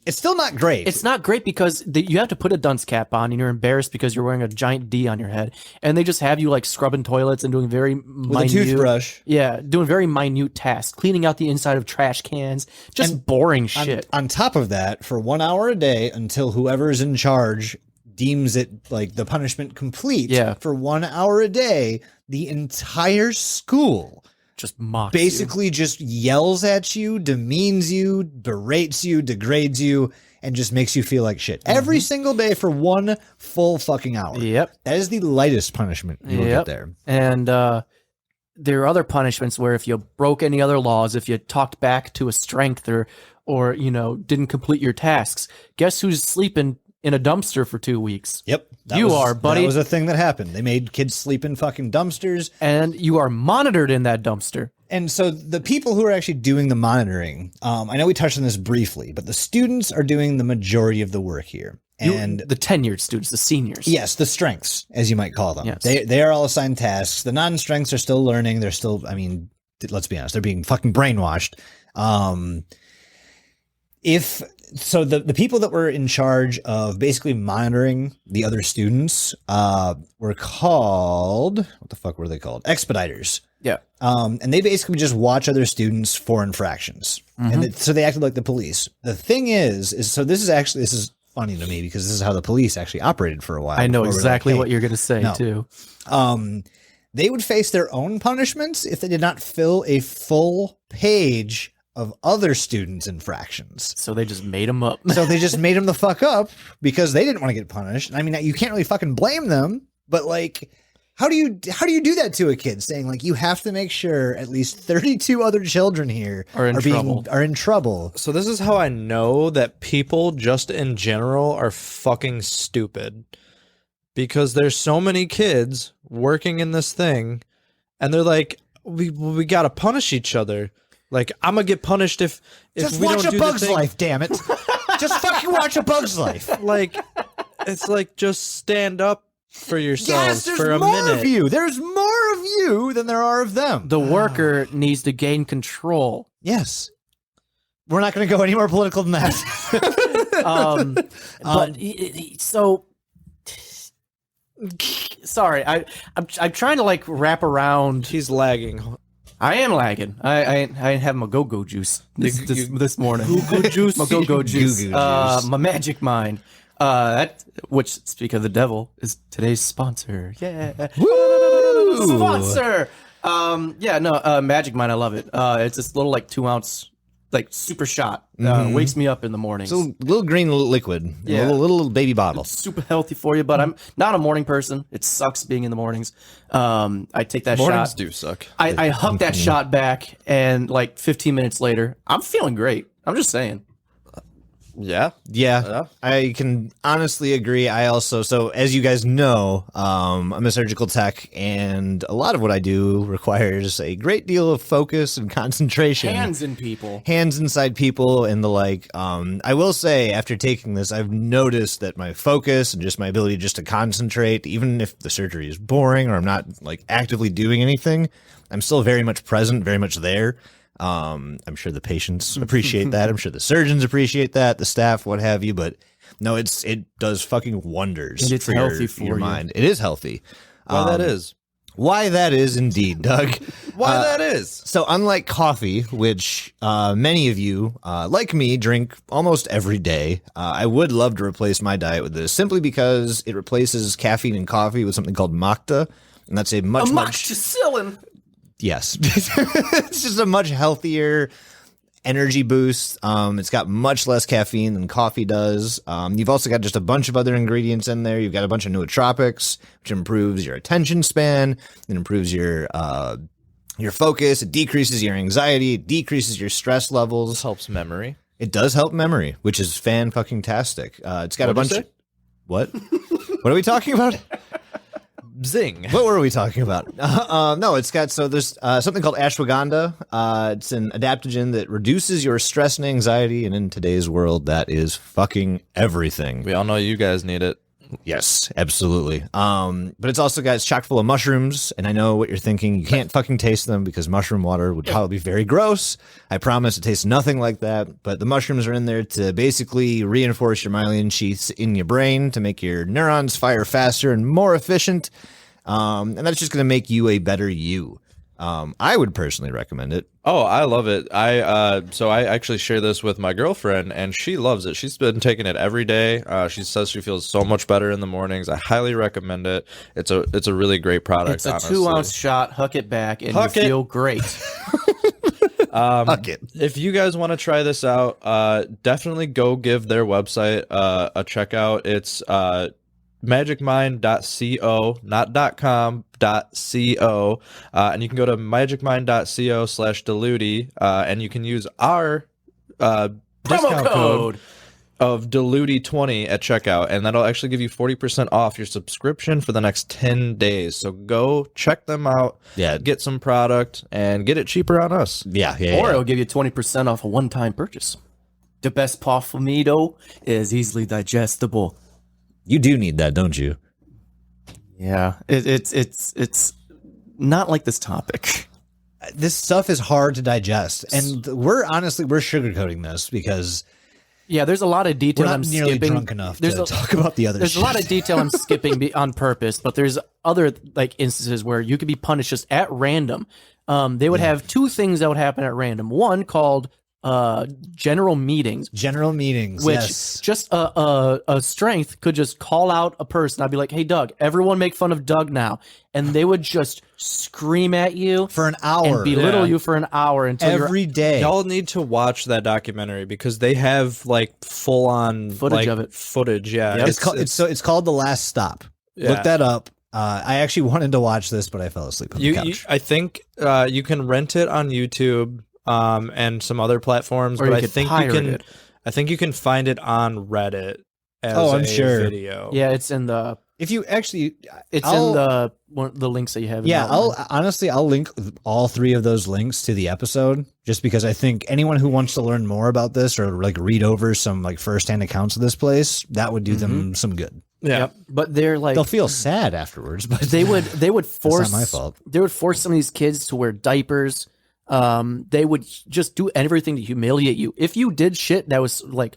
S3: It's still not great.
S2: it's not great because you have to put a dunce cap on and you're embarrassed because you're wearing a giant D on your head, and they just have you like scrubbing toilets and doing very
S3: with
S2: minute,
S3: a toothbrush.
S2: yeah, doing very minute tasks, cleaning out the inside of trash cans, just boring shit.
S3: On top of that, for 1 hour a day until whoever is in charge deems it like the punishment complete.
S2: Yeah.
S3: For 1 hour a day, the entire school
S2: Just mocks you.
S3: basically just yells at you, demeans you, berates you, degrades you, and just makes you feel like shit. Every single day for 1 full fucking hour.
S2: Yep.
S3: That is the lightest punishment you'll get there.
S2: And there are other punishments where if you broke any other laws, if you talked back to a strength or didn't complete your tasks, guess who's sleeping in a dumpster for 2 weeks?
S3: Yep.
S2: You are, buddy.
S3: That was a thing that happened. They made kids sleep in fucking dumpsters.
S2: And you are monitored in that dumpster.
S3: And so the people who are actually doing the monitoring, I know we touched on this briefly, but the students are doing the majority of the work here. And
S2: The tenured students, the seniors.
S3: yes, the strengths, as you might call them.
S2: Yes.
S3: They are all assigned tasks. The non-strengths are still learning. They're still, I mean, let's be honest, they're being fucking brainwashed. So the people that were in charge of basically monitoring the other students were called, what the fuck were they called? Expediters.
S2: Yeah.
S3: And they basically just watch other students for infractions. And so they acted like the police. The thing is so this is funny to me because this is how the police actually operated for a while.
S2: I know
S3: before we're
S2: exactly
S3: like, hey,
S2: what you're going to say,
S3: no.
S2: too.
S3: They would face their own punishments if they did not fill a full page of other students' infractions.
S2: So they just made them up.
S3: So they just made them the fuck up because they didn't want to get punished. I mean, you can't really fucking blame them, but like, how do you do that to a kid? Saying like, you have to make sure at least 32 other children here
S2: Are in trouble.
S4: So this is how I know that people just in general are fucking stupid. Because there's so many kids working in this thing and they're like, we got to punish each other. Like, I'm going to get punished if
S3: just
S4: we
S3: watch
S4: don't
S3: A
S4: do
S3: Bug's
S4: the thing.
S3: Life, damn it. Just fucking watch A Bug's Life.
S4: Like, it's like, just stand up for yourselves
S3: Yes,
S4: for a
S3: there's more
S4: minute.
S3: of you. There's more of you than there are of them.
S2: The worker needs to gain control.
S3: Yes. We're not going to go any more political than that.
S2: So sorry, I'm trying to like wrap around.
S4: He's lagging.
S2: I am lagging. I ain't having my go-go juice this morning. Go-go juice. My go-go juice.
S3: Goo-goo juice.
S2: My magic mind. Which, speak of the devil, is today's sponsor. Yeah.
S3: Woo!
S2: Sponsor. Magic mind. I love it. It's this little like 2 ounce like super shot. Wakes me up in the mornings.
S3: It's a little green liquid.
S2: Yeah.
S3: A little baby bottle.
S2: Super healthy for you, but I'm not a morning person. It sucks being in the mornings. I take that
S4: Mornings
S2: shot.
S4: do suck.
S2: I huck that shot back, and like 15 minutes later, I'm feeling great. I'm just saying.
S4: Yeah.
S3: Yeah, I can honestly agree. I also, so as you guys know, I'm a surgical tech, and a lot of what I do requires a great deal of focus and concentration.
S2: Hands in people.
S3: Hands inside people and the like. I will say, after taking this, I've noticed that my focus and just my ability just to concentrate, even if the surgery is boring or I'm not like actively doing anything, I'm still very much present, very much there. I'm sure the patients appreciate that. I'm sure the surgeons appreciate that, the staff, what have you. But no, it does fucking wonders.
S2: And it's
S3: for
S2: healthy
S3: your,
S2: for
S3: your
S2: you.
S3: mind. It is healthy.
S4: Well, that is.
S3: Why that is indeed, Doug.
S4: Why that is.
S3: So unlike coffee, which many of you, like me, drink almost every day, I would love to replace my diet with this simply because it replaces caffeine and coffee with something called Macta. And that's a much
S2: Amoxicillin.
S3: Yes. It's just a much healthier energy boost. It's got much less caffeine than coffee does. You've also got just a bunch of other ingredients in there. You've got a bunch of nootropics, which improves your attention span. It improves your focus. It decreases your anxiety. It decreases your stress levels.
S4: This helps memory.
S3: It does help memory, which is fan-fucking-tastic. It's got a bunch of... What? What are we talking about?
S4: Zing.
S3: What were we talking about? No, it's got, so there's something called ashwagandha. It's an adaptogen that reduces your stress and anxiety, and in today's world, that is fucking everything.
S4: We all know you guys need it.
S3: Yes, absolutely. But it's also got, it's chock full of mushrooms, and I know what you're thinking. You can't fucking taste them because mushroom water would probably be very gross. I promise it tastes nothing like that. But the mushrooms are in there to basically reinforce your myelin sheaths in your brain to make your neurons fire faster and more efficient. And that's just going to make you a better you. I would personally recommend it.
S4: Oh, I love it. So I actually share this with my girlfriend, and she loves it. She's been taking it every day. She says she feels so much better in the mornings. I highly recommend it. It's a really great product.
S2: It's a
S4: honestly.
S2: 2-ounce shot. Huck it back, and
S4: Huck
S2: you
S4: it.
S2: feel great.
S3: Fuck it.
S4: If you guys want to try this out, definitely go give their website a check out. It's magicmind.co, not .com, .co, and you can go to magicmind.co/Diluti, and you can use our discount code of Diluti20 at checkout, and that'll actually give you 40% off your subscription for the next 10 days. So go check them out, get some product, and get it cheaper on us.
S3: Yeah.
S2: Or it'll give you 20% off a one-time purchase. The best part for me, though, is easily digestible.
S3: You do need that, don't you?
S2: Yeah, it's not like this topic.
S3: This stuff is hard to digest, and we're sugarcoating this because
S2: Yeah, there's a lot of detail
S3: we're not
S2: I'm
S3: nearly
S2: skipping.
S3: drunk enough
S2: There's
S3: to talk about the other
S2: There's
S3: shit.
S2: a lot of detail I'm skipping on purpose, but there's other like instances where you could be punished just at random. They would have two things that would happen at random. One called general meetings,
S3: which
S2: just a strength could just call out a person. I'd be like, hey Doug, everyone make fun of Doug now, and they would just scream at you
S3: for an hour
S2: and belittle you for an hour until
S3: every day.
S4: Y'all need to watch that documentary because they have like full on
S2: Footage of it.
S4: Footage, yeah.
S2: Yep.
S3: It's called The Last Stop.
S4: Yeah.
S3: Look that up. I actually wanted to watch this, but I fell asleep on the couch.
S4: I think you can rent it on YouTube and some other platforms,
S2: Or
S4: but
S2: you
S4: I
S2: could
S4: think
S2: pirate it.
S4: I think you can find it on Reddit as
S3: I'm
S4: a
S3: sure.
S4: video.
S2: Yeah, it's in the
S3: If you actually,
S2: it's
S3: I'll-
S2: in the the links that you have. In
S3: yeah,
S2: the
S3: I'll link all three of those links to the episode, just because I think anyone who wants to learn more about this or like read over some like firsthand accounts of this place, that would do them some good.
S4: Yeah.
S2: Yep. But they're like
S3: They'll feel sad afterwards, but
S2: they would force
S3: not my fault.
S2: They would force some of these kids to wear diapers. They would just do everything to humiliate you. If you did shit that was like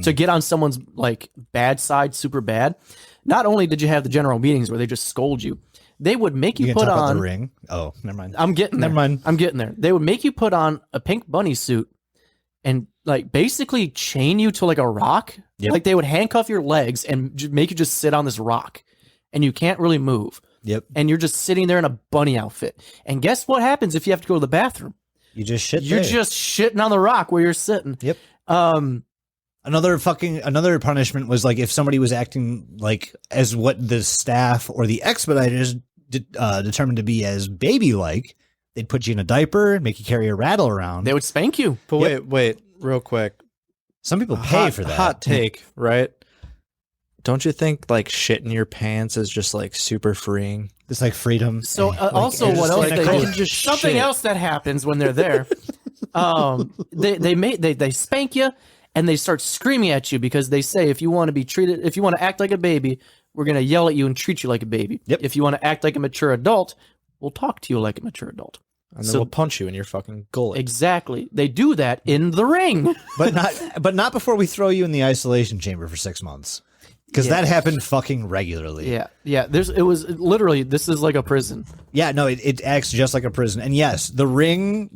S2: to get on someone's like bad side, super bad. Not only did you have the general meetings where they just scold you, they would make you
S3: can
S2: put
S3: talk about
S2: on
S3: the ring. Oh, never mind.
S2: I'm getting there.
S3: Never mind.
S2: I'm getting there. They would make you put on a pink bunny suit and like basically chain you to like a rock.
S3: Yep.
S2: Like they would handcuff your legs and make you just sit on this rock and you can't really move.
S3: Yep.
S2: And you're just sitting there in a bunny outfit. And guess what happens if you have to go to the bathroom?
S3: You just shit.
S2: You're
S3: there.
S2: just shitting on the rock where you're sitting.
S3: Yep. Another punishment was like if somebody was acting like as what the staff or the expediters determined to be as baby-like, they'd put you in a diaper, make you carry a rattle around.
S2: They would spank you.
S4: But wait, real quick.
S3: Some people pay for that.
S4: Hot take, right? Don't you think like shit in your pants is just like super freeing?
S3: It's like freedom.
S2: So
S3: Like,
S2: also
S3: it's
S2: what
S3: just
S2: else
S3: like
S2: they
S3: a
S2: do?
S3: coach.
S4: just
S2: Something
S4: shit.
S2: else that happens when they're there. They spank you and they start screaming at you because they say if you want to act like a baby, we're gonna yell at you and treat you like a baby.
S3: Yep.
S2: If you want to act like a mature adult, we'll talk to you like a mature adult.
S4: And then
S2: So-
S4: we'll punch you in your fucking gullet.
S2: Exactly. They do that in the ring.
S3: but not before we throw you in the isolation chamber for 6 months. Because
S2: Yeah.
S3: that happened fucking regularly.
S2: Yeah. It was literally, this is like a prison.
S3: Yeah, no, it acts just like a prison. And yes, the ring,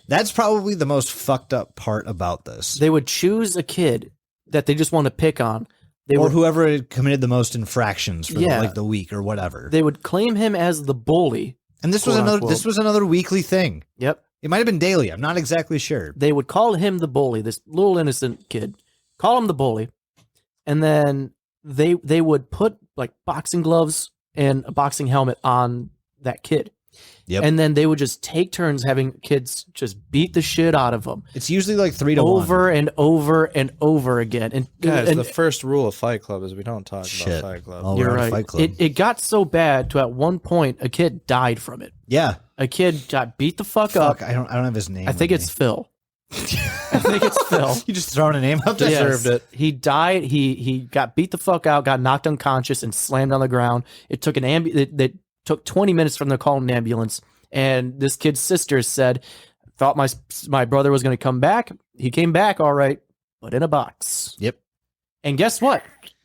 S3: that's probably the most fucked up part about this.
S2: They would choose a kid that they just want to pick on. They
S3: Or
S2: would
S3: whoever had committed the most infractions for
S2: Yeah.
S3: the week or whatever.
S2: they would claim him as the bully.
S3: And this
S2: quote unquote.
S3: was another weekly thing.
S2: Yep.
S3: It might have been daily. I'm not exactly sure.
S2: They would call him the bully, this little innocent kid. Call him the bully. And then they would put like boxing gloves and a boxing helmet on that kid.
S3: Yep.
S2: And then they would just take turns having kids just beat the shit out of them
S3: It's usually like 3 to 1.
S2: over and over and over again. And,
S4: Guys,
S2: and
S4: the first rule of Fight Club is we don't talk
S3: Shit.
S4: about Fight Club.
S3: Oh,
S2: you're
S3: we're on
S2: right.
S3: Fight Club.
S2: It got so bad to at one point a kid died from it.
S3: Yeah.
S2: A kid got beat the fuck
S3: Fuck,
S2: up.
S3: I don't have his name.
S2: I think
S3: with
S2: it's
S3: me.
S2: Phil. I think it's Phil.
S3: You just throwing a name out there.
S4: Deserved it.
S2: He died. He got beat the fuck out, got knocked unconscious, and slammed on the ground. It took that took 20 minutes from the call an ambulance. And this kid's sister said, thought my brother was going to come back. He came back all right, but in a box.
S3: Yep.
S2: And guess what?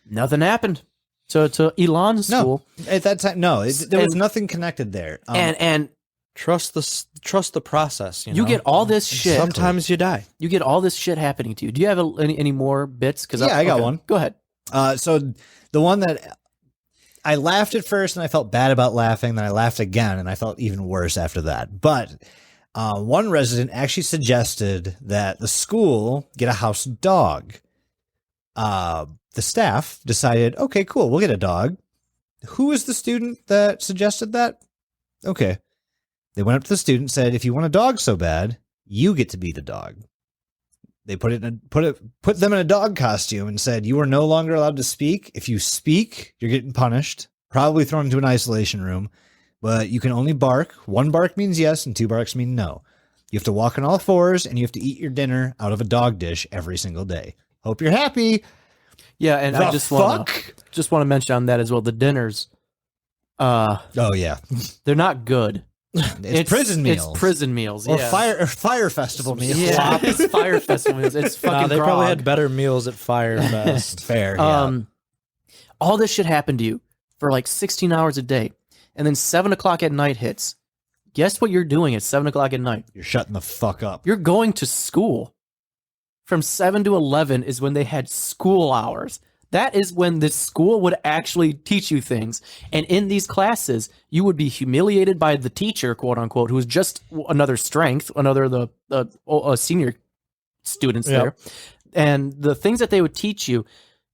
S2: Nothing happened to Elan School.
S3: No, at that time, no, there was nothing connected there.
S2: And
S4: Trust the process. You
S2: you
S4: know?
S2: get all this shit.
S4: Sometimes you die.
S2: You get all this shit happening to you. Do you have any more bits? Because
S3: I got one.
S2: Go ahead.
S3: So the one that I laughed at first and I felt bad about laughing, then I laughed again and I felt even worse after that. But one resident actually suggested that the school get a house dog. The staff decided, okay, cool, we'll get a dog. Who was the student that suggested that? Okay. They went up to the student and said, if you want a dog so bad, you get to be the dog. They put them in a dog costume and said, you are no longer allowed to speak. If you speak, you're getting punished, probably thrown into an isolation room, but you can only bark. 1 bark means yes and 2 barks mean no. You have to walk on all fours and you have to eat your dinner out of a dog dish every single day. Hope you're happy.
S2: Yeah, and I just want to mention on that as well. The dinners,
S3: Oh yeah,
S2: they're not good.
S3: it's prison meals.
S2: It's prison meals.
S3: Or
S2: Yeah.
S3: fire festival meals.
S2: Yeah, it's fire festival meals. It's fucking.
S4: They
S2: grog.
S4: probably had better meals at Fire Fest.
S3: Fair. Yeah.
S2: All this shit happened to you for like 16 hours a day, and then 7 o'clock at night hits. Guess what you're doing at 7 o'clock at night?
S3: You're shutting the fuck up.
S2: You're going to school. From 7 to 11 is when they had school hours. That is when the school would actually teach you things. And in these classes, you would be humiliated by the teacher, quote unquote, who is just another strength, another the senior students there. And the things that they would teach you,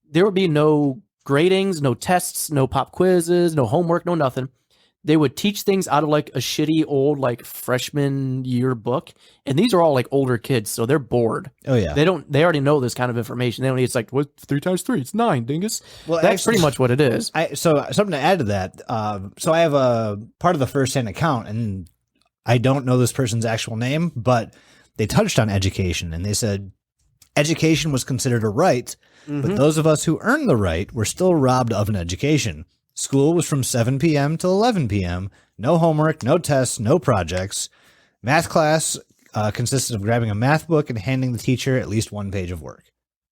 S2: there would be no gradings, no tests, no pop quizzes, no homework, no nothing. They would teach things out of like a shitty old like freshman year book, and these are all like older kids, so they're bored.
S3: Oh yeah,
S2: they already know this kind of information. They don't need, it's like, what, 3 times 3? It's 9, dingus.
S3: Well,
S2: that's pretty much what it is.
S3: So something to add to that. So I have a part of the first-hand account, and I don't know this person's actual name, but they touched on education, and they said education was considered a right, but those of us who earned the right were still robbed of an education. School was from 7 p.m. to 11 p.m. No homework, no tests, no projects. Math class consisted of grabbing a math book and handing the teacher at least 1 page of work.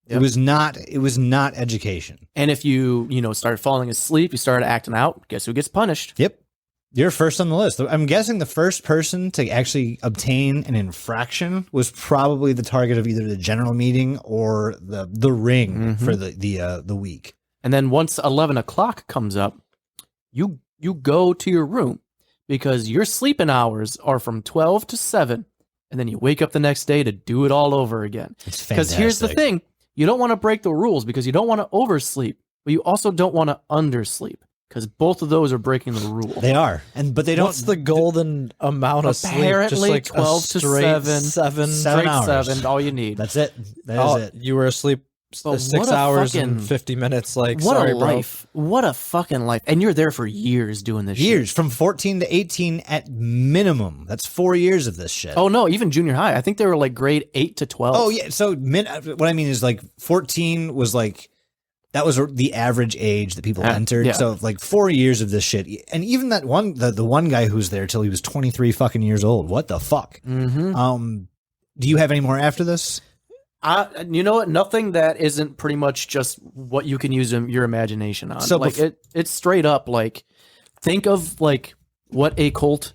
S3: Yep. It was not education.
S2: And if you started falling asleep, you started acting out, guess who gets punished?
S3: Yep. You're first on the list. I'm guessing the first person to actually obtain an infraction was probably the target of either the general meeting or the ring for the week.
S2: And then once 11 o'clock comes up, you go to your room because your sleeping hours are from 12 to 7. And then you wake up the next day to do it all over again. Because here's the thing. You don't want to break the rules because you don't want to oversleep, but you also don't want to undersleep because both of those are breaking the rule.
S3: They are. But they don't.
S4: What's the golden amount of sleep?
S2: Apparently,
S4: Just like
S2: 12 to 7.
S3: 7 hours.
S2: 7, all you need.
S3: That's it. That is it.
S4: You were asleep
S2: But
S4: 6 hours and 50 minutes. Like,
S2: what
S4: sorry,
S2: a life. What a fucking life. And you're there for years doing this
S3: Years.
S2: shit.
S3: From 14 to 18 at minimum. That's 4 years of this shit.
S2: Oh, no, even junior high. I think they were like grade 8 to 12.
S3: Oh, yeah. So what I mean is like 14 was like, that was the average age that people entered.
S2: Yeah.
S3: So like 4 years of this shit. And even that one, the one guy who's there till he was 23 fucking years old. What the fuck?
S2: Mm-hmm.
S3: Do you have any more after this?
S2: You know what? Nothing that isn't pretty much just what you can use your imagination on.
S3: So
S2: like it's straight up like, think of like what a cult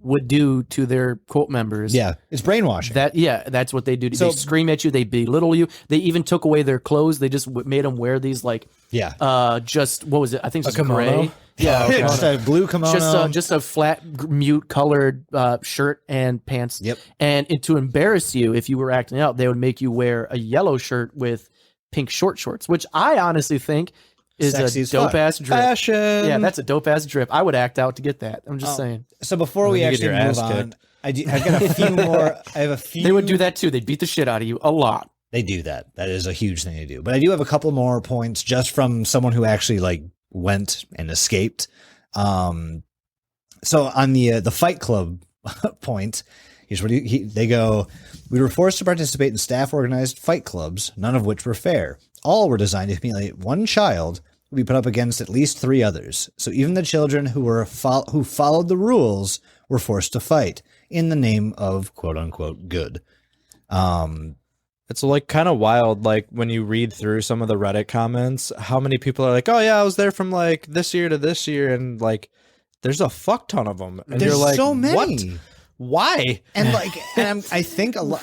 S2: would do to their cult members.
S3: Yeah, it's brainwashing.
S2: That's what they do.
S3: So-
S2: They scream at you. They belittle you. They even took away their clothes. They just made them wear these like just what was it? I think it's
S4: A kimono?
S2: gray. Yeah,
S3: Yeah, just a blue kimono.
S2: just a flat mute colored shirt and pants.
S3: Yep.
S2: And to embarrass you, if you were acting out, they would make you wear a yellow shirt with pink short shorts, which I honestly think is
S3: Sexy
S2: a
S3: as fuck.
S2: dope ass drip.
S4: Fashion.
S2: Yeah, that's a dope ass drip. I would act out to get that. I'm just saying.
S3: So before we
S4: you get
S3: actually
S4: your
S3: move
S4: ass
S3: on, I've got a few more. I have a few.
S2: They would do that too. They'd beat the shit out of you a lot.
S3: They do that. That is a huge thing to do. But I do have a couple more points just from someone who actually like went and escaped. So on the Fight Club point, here's what they go. We were forced to participate in staff-organized fight clubs, none of which were fair. All were designed to humiliate one child who would be put up against at least 3 others. So even the children who followed the rules were forced to fight in the name of quote-unquote good.
S4: It's like kind of wild, like when you read through some of the Reddit comments, how many people are like, oh yeah, I was there from like this year to this year, and like there's a fuck ton of them. And
S3: There's
S4: you're like,
S3: so many.
S4: What? Why?
S3: And like, I think a lot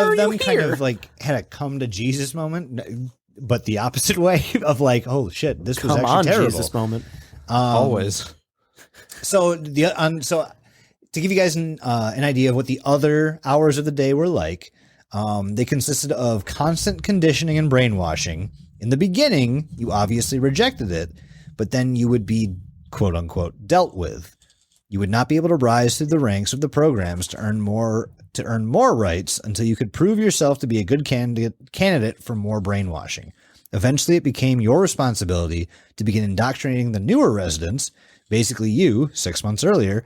S3: of them kind of like had a come to Jesus moment, but the opposite way of like, oh shit, this was actually terrible.
S2: Jesus moment.
S4: Always.
S3: So so to give you guys an idea of what the other hours of the day were like, they consisted of constant conditioning and brainwashing. In the beginning, you obviously rejected it, but then you would be quote unquote dealt with. You would not be able to rise through the ranks of the programs to earn more rights until you could prove yourself to be a good candidate for more brainwashing. Eventually, it became your responsibility to begin indoctrinating the newer residents, basically you, 6 months earlier.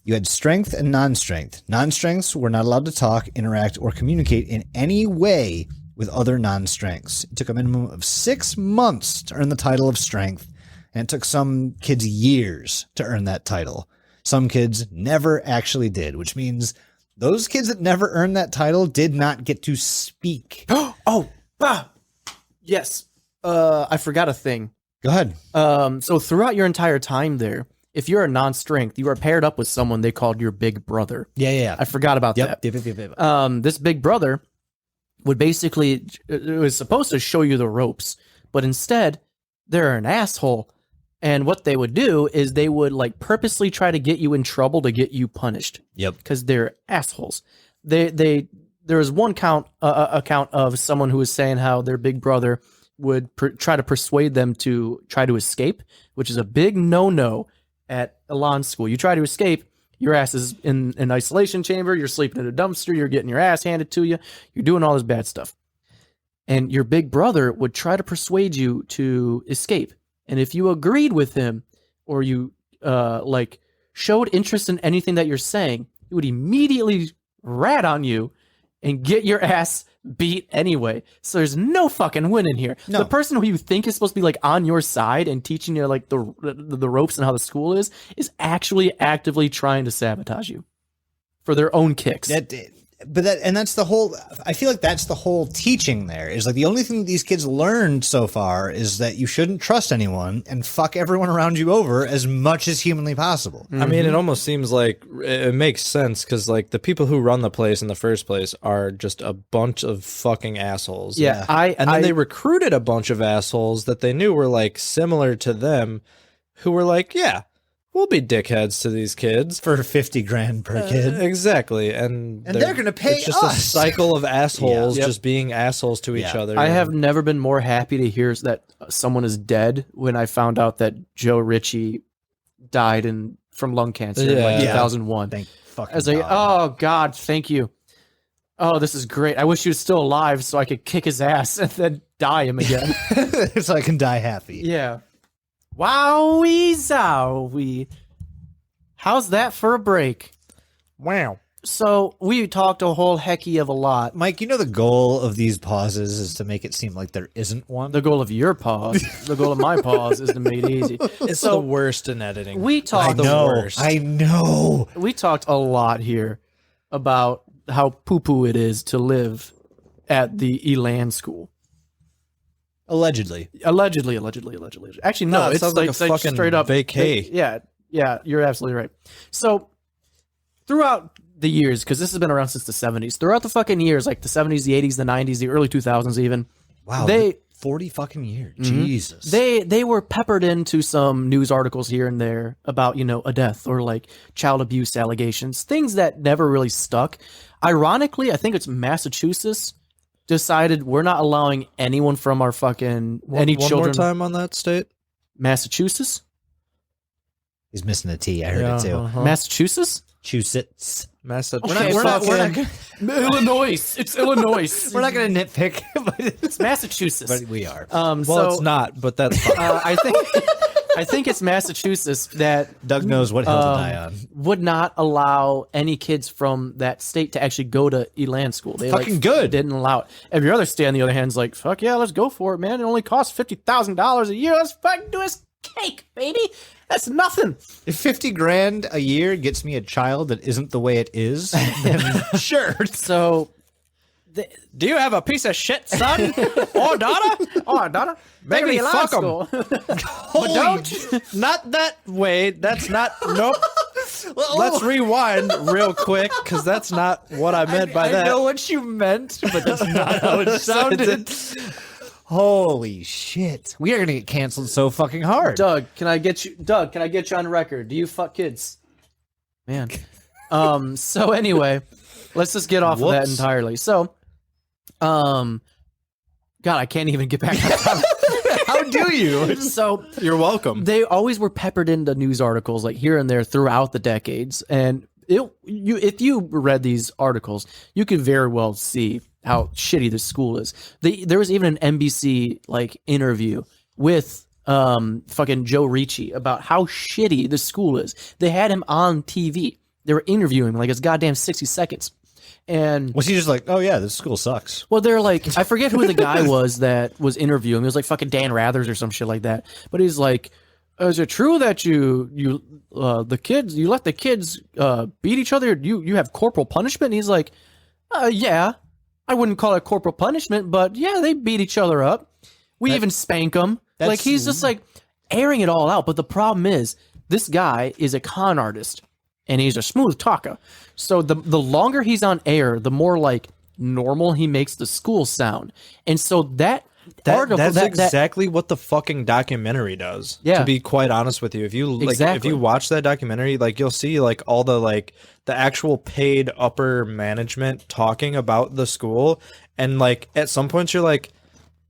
S3: You had strength and non-strength. Non-strengths were not allowed to talk, interact, or communicate in any way with other non-strengths. It took a minimum of 6 months to earn the title of strength, and it took some kids years to earn that title. Some kids never actually did, which means those kids that never earned that title did not get to speak.
S2: Yes. I forgot a thing.
S3: Go ahead.
S2: So throughout your entire time there, if you're a non-strength, you are paired up with someone they called your big brother.
S3: Yeah.
S2: I forgot about that.
S3: Yep.
S2: This big brother would basically, it was supposed to show you the ropes, but instead, they're an asshole. And what they would do is they would like purposely try to get you in trouble to get you punished.
S3: Yep.
S2: Because they're assholes. There was one account of someone who was saying how their big brother would try to persuade them to try to escape, which is a big no-no at Elan School. You try to escape, your ass is in an isolation chamber, you're sleeping in a dumpster, you're getting your ass handed to you, you're doing all this bad stuff. And your big brother would try to persuade you to escape. And if you agreed with him or you like showed interest in anything that you're saying, he would immediately rat on you and get your ass beat anyway. So there's no fucking winning here.
S3: No.
S2: The person who you think is supposed to be like on your side and teaching you like the ropes and how the school is actually actively trying to sabotage you for their own kicks.
S3: That's the whole, I feel like that's the whole teaching there is like the only thing these kids learned so far is that you shouldn't trust anyone and fuck everyone around you over as much as humanly possible.
S4: I mean, it almost seems like it makes sense because like the people who run the place in the first place are just a bunch of fucking assholes.
S2: Yeah.
S4: And then they recruited a bunch of assholes that they knew were like similar to them who were like, yeah, we'll be dickheads to these kids
S3: For 50 grand per kid.
S4: Exactly, and
S3: they're gonna pay
S4: it's just
S3: us.
S4: a cycle of assholes
S2: Yeah.
S4: just being assholes to each other.
S2: I have never been more happy to hear that someone is dead when I found out that Joe Ritchie died from lung cancer in like
S4: Yeah.
S2: 2001.
S3: Thank fucking
S2: I was like,
S3: God.
S2: oh God, thank you. Oh, this is great. I wish he was still alive so I could kick his ass and then die him again.
S3: So I can die happy.
S2: Yeah. Wowie zowie. How's that for a break?
S4: Wow.
S2: So we talked a whole hecky of a lot.
S3: Mike, you know the goal of these pauses is to make it seem like there isn't one.
S2: The goal of your pause, the goal of my pause is to make it easy.
S4: It's
S2: So
S4: the worst in editing.
S2: we talked
S3: I know.
S2: we talked a lot here about how poo-poo it is to live at the Elan School.
S3: Allegedly.
S2: Allegedly. Actually, no,
S4: No, it
S2: it's
S4: sounds like a fucking
S2: straight up
S4: vacay.
S2: Yeah, you're absolutely right. So throughout the years, because this has been around since the 70s, throughout the fucking years, like the 70s, the 80s, the 90s, the early 2000s even,
S3: Wow.
S2: they
S3: 40 fucking years. Jesus.
S2: they were peppered into some news articles here and there about, you know, a death or like child abuse allegations, things that never really stuck. Ironically, I think it's Massachusetts decided we're not allowing anyone from our fucking any
S4: One
S2: children.
S4: more time on that state.
S2: Massachusetts?
S3: He's missing a T. I heard it too.
S4: Uh-huh.
S2: Massachusetts?
S3: Massachusetts.
S4: Massachusetts.
S2: Okay,
S3: We're not
S2: Illinois. It's Illinois.
S3: we're not going to nitpick,
S2: It's Massachusetts.
S3: but we are.
S4: Well,
S2: So,
S4: it's not, but that's fine.
S2: I think I think it's Massachusetts that
S3: Doug knows what hill to die on.
S2: would not allow any kids from that state to actually go to Elan School. They
S3: Fucking good.
S2: didn't allow it. Every other state, on the other hand, is like, fuck yeah, let's go for it, man. It only costs $50,000 a year. Let's fucking do this cake, baby. That's nothing.
S3: If 50 grand a year gets me a child that isn't the way it is, then sure.
S2: So,
S4: Do you have a piece of shit son or daughter?
S2: oh, Donna,
S4: Maybe
S2: Elan
S4: fuck 'em.
S2: School.
S3: Holy
S2: don't.
S4: Not that way. That's not. Nope. Let's rewind real quick because that's not what I meant by that.
S3: I know what you meant, but that's not how it sounded. Holy shit. We are going to get canceled so fucking hard.
S2: Doug, can I get you on record? Do you fuck kids? Man. So anyway, let's just get off of that
S3: Whoops.
S2: entirely. So, God, I can't even get back on topic.
S3: How do you?
S2: So
S4: You're welcome.
S2: they always were peppered into news articles like here and there throughout the decades. And if you read these articles, you could very well see how shitty this school is. There was even an NBC like interview with fucking Joe Ricci about how shitty the school is. They had him on TV. They were interviewing him like it's goddamn 60 seconds. And
S3: Was he just like, oh yeah, this school sucks?
S2: well, they're like, I forget who the guy was that was interviewing. It was like fucking Dan Rathers or some shit like that. But he's like, is it true that you let the kids beat each other? You have corporal punishment? And he's like, yeah, I wouldn't call it corporal punishment, but yeah, they beat each other up. We even spank them. Like he's just like airing it all out. But the problem is, this guy is a con artist and he's a smooth talker. So the longer he's on air, the more like normal he makes the school sound. And so that's
S4: exactly what the fucking documentary does.
S2: Yeah.
S4: To be quite honest with you, if you if you watch that documentary, like you'll see like all the actual paid upper management talking about the school, and like at some points you're like,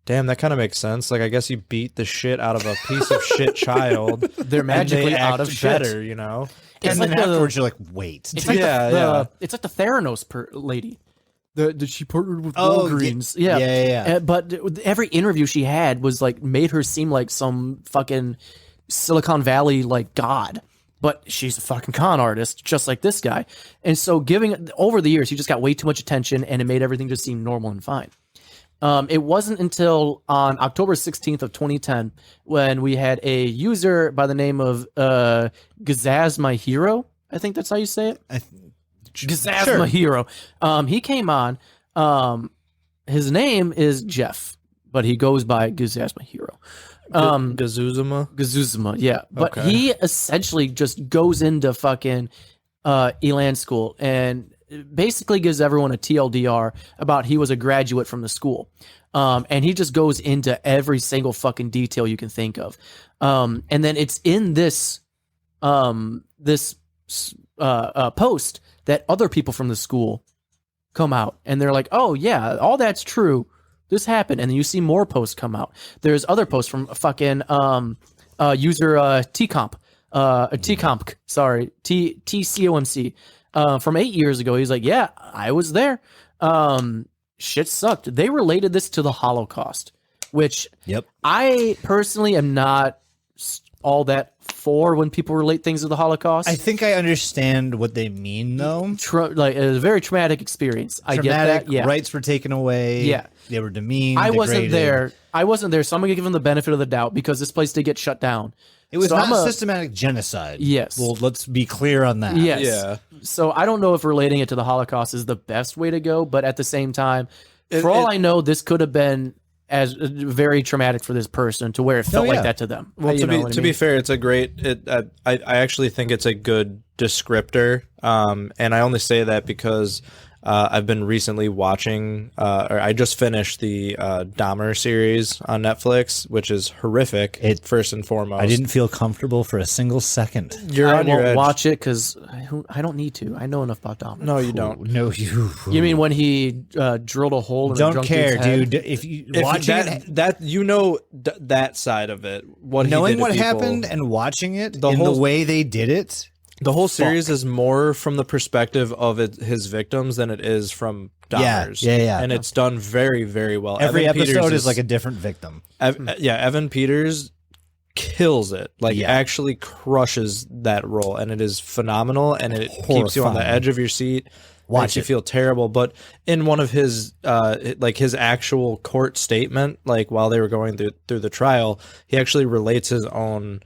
S4: damn, that kind of makes sense. Like I guess you beat the shit out of a piece of shit child.
S2: They're magically out of shit.
S4: better, you know.
S2: It's
S3: And
S2: like
S3: then afterwards you're like, wait.
S2: It's like
S4: Yeah.
S2: It's like the Theranos lady. That she partnered with
S3: Oh,
S2: Walgreens.
S3: yeah.
S2: But every interview she had was like made her seem like some fucking Silicon Valley like god. But she's a fucking con artist, just like this guy. And so over the years, he just got way too much attention, and it made everything just seem normal and fine. It wasn't until on October 16th of 2010 when we had a user by the name of Gazaz My Hero. I think that's how you say it. Gazaz My Hero. He came on. His name is Jeff, but he goes by Gazaz My Hero. Gazuzuma, yeah. But
S4: Okay.
S2: he essentially just goes into fucking Elan School and basically gives everyone a TLDR about he was a graduate from the school. And he just goes into every single fucking detail you can think of. And then it's in this post that other people from the school come out and they're like, oh yeah, all that's true. This happened. And then you see more posts come out. There's other posts from fucking user TComp, TComc, from 8 years ago. He's like, yeah, I was there. Shit sucked. They related this to the Holocaust, which I personally am not all that for when people relate things to the Holocaust.
S3: I think I understand what they mean, though.
S2: Like, it was a very traumatic experience. I get that. Yeah.
S3: Rights were taken away.
S2: Yeah.
S3: They were demeaned.
S2: I wasn't
S3: degraded.
S2: there, so I'm gonna give them the benefit of the doubt because this place did get shut down.
S3: It was
S2: So
S3: not
S2: I'm a-
S3: systematic genocide.
S2: Yes.
S3: Well, let's be clear on that.
S2: Yes.
S4: Yeah.
S2: So I don't know if relating it to the Holocaust is the best way to go, but at the same time, for all I know, this could have been as very traumatic for this person to where it felt
S3: yeah.
S2: like that to them.
S4: Well,
S2: You know what I
S4: to be
S2: mean?
S4: fair, it's a great. I actually think it's a good descriptor, and I only say that because I've been recently watching, or I just finished the Dahmer series on Netflix, which is horrific. First and foremost,
S3: I didn't feel comfortable for a single second.
S4: You're
S2: I
S4: on your
S2: won't
S4: edge.
S2: watch it because I don't need to. I know enough about Dom.
S4: No, you don't.
S3: No, you.
S2: You mean when he drilled a hole in a
S3: Don't
S2: drunk
S3: care,
S2: dude's head?
S3: dude. If you
S4: If
S3: watching
S4: that you know that side of it, what
S3: knowing
S4: he did to
S3: what
S4: people.
S3: happened and watching it
S4: The
S3: in
S4: whole-
S3: the way they did it.
S4: The whole series is more from the perspective of his victims than it is from
S3: Yeah,
S4: Dahmer's.
S3: yeah.
S4: And it's done very, very well.
S3: Every
S4: Evan
S3: episode
S4: Peters
S3: is like a different victim.
S4: Evan Peters kills it, like
S3: Yeah.
S4: actually crushes that role, and it is phenomenal, and it keeps you on the
S3: Horrifying.
S4: edge of your seat.
S3: Watch
S4: Makes you
S3: it.
S4: feel terrible. But in one of his like his actual court statement, like while they were going through the trial, he actually relates his own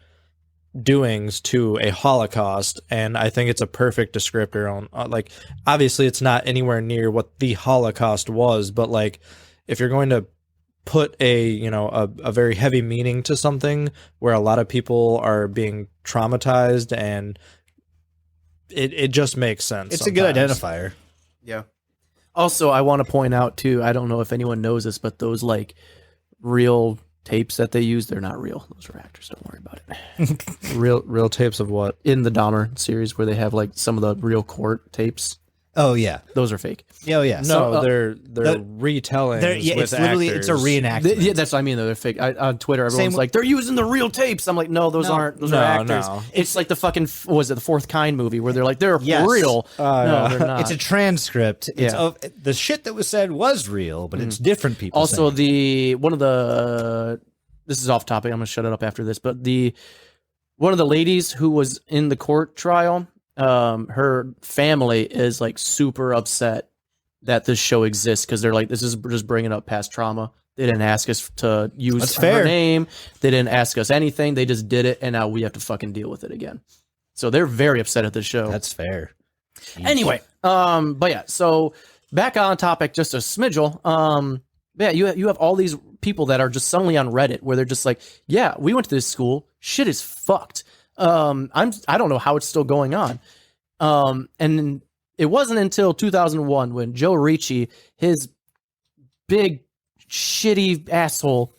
S4: doings to a Holocaust, and I think it's a perfect descriptor on like, obviously it's not anywhere near what the Holocaust was, but like if you're going to put a very heavy meaning to something where a lot of people are being traumatized, and it just makes sense.
S3: It's a good
S4: sometimes.
S3: identifier.
S2: Yeah. Also, I want to point out too, I don't know if anyone knows this, but those like real tapes that they use, they're not real. Those are actors. Don't worry about it.
S4: Real tapes of what?
S2: In the Dahmer series where they have like some of the real court tapes,
S3: Oh yeah.
S2: those are fake.
S3: Oh yeah.
S4: No, they're
S3: the-
S4: retelling.
S3: it's literally it's a reenactment.
S2: Yeah, that's what I mean. Though they're fake. On Twitter, everyone's
S3: Same-
S2: like, "They're using the real tapes." I'm like, "No, those aren't. Those are actors."
S4: no.
S2: It's like the fucking what was it, the Fourth Kind movie where they're like, "They're
S3: Yes.
S2: real." No,
S4: yeah.
S2: they're not.
S3: It's a transcript. It's
S2: Yeah.
S3: of the shit that was said was real, but it's different people.
S2: Also,
S3: saying
S2: this is off topic. I'm gonna shut it up after this. But one of the ladies who was in the court trial, her family is like super upset that this show exists because they're like, this is just bringing up past trauma. They didn't ask us to use
S3: That's
S2: her
S3: fair.
S2: name. They didn't ask us anything. They just did it, and now we have to fucking deal with it again. So they're very upset at the show.
S3: that's fair.
S2: Anyway, but yeah, so back on topic, just a smidgel. Yeah, you have all these people that are just suddenly on Reddit where they're just like, yeah, we went to this school. Shit is fucked. I don't know how it's still going on. And it wasn't until 2001 when Joe Ricci, his big shitty asshole,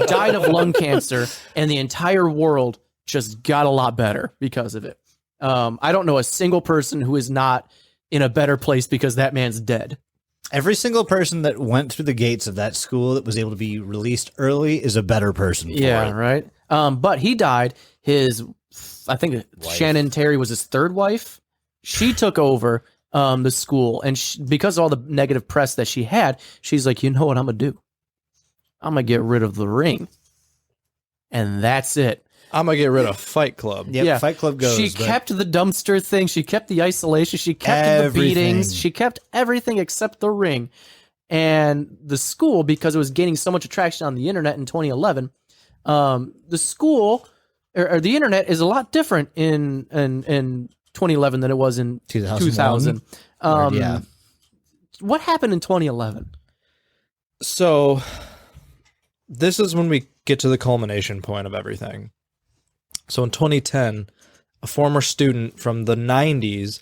S2: died of lung cancer, and the entire world just got a lot better because of it. I don't know a single person who is not in a better place because that man's dead.
S3: Every single person that went through the gates of that school that was able to be released early is a better person. For
S2: Yeah,
S3: it.
S2: right. But he died. I think Shannon Terry was his third wife. She took over the school, and because of all the negative press that she had, she's like, you know what I'm gonna do? I'm gonna get rid of the ring, and that's it.
S4: I'm gonna get rid of Fight Club.
S3: Yep,
S2: Yeah.
S3: Fight Club goes.
S2: She
S3: but
S2: kept the dumpster thing. She kept the isolation. She kept the
S3: Everything.
S2: beatings. She kept everything except the ring. And the school, because it was gaining so much attraction on the internet in 2011, the school or the internet is a lot different in 2011 than it was in 2000.
S3: Yeah.
S2: What happened in 2011?
S4: So this is when we get to the culmination point of everything. So in 2010, a former student from the 90s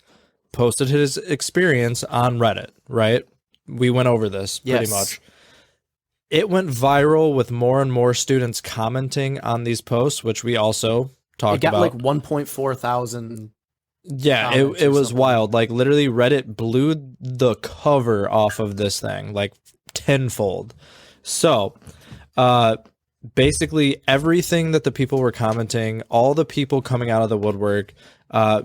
S4: posted his experience on Reddit, right? We went over this pretty
S2: Yes.
S4: much. It went viral with more and more students commenting on these posts, which we also talked
S2: It got
S4: about.
S2: like 1.4 thousand.
S4: Yeah,
S2: comments
S4: it
S2: or
S4: was
S2: something.
S4: wild. Like literally Reddit blew the cover off of this thing like tenfold. So, basically everything that the people were commenting, all the people coming out of the woodwork,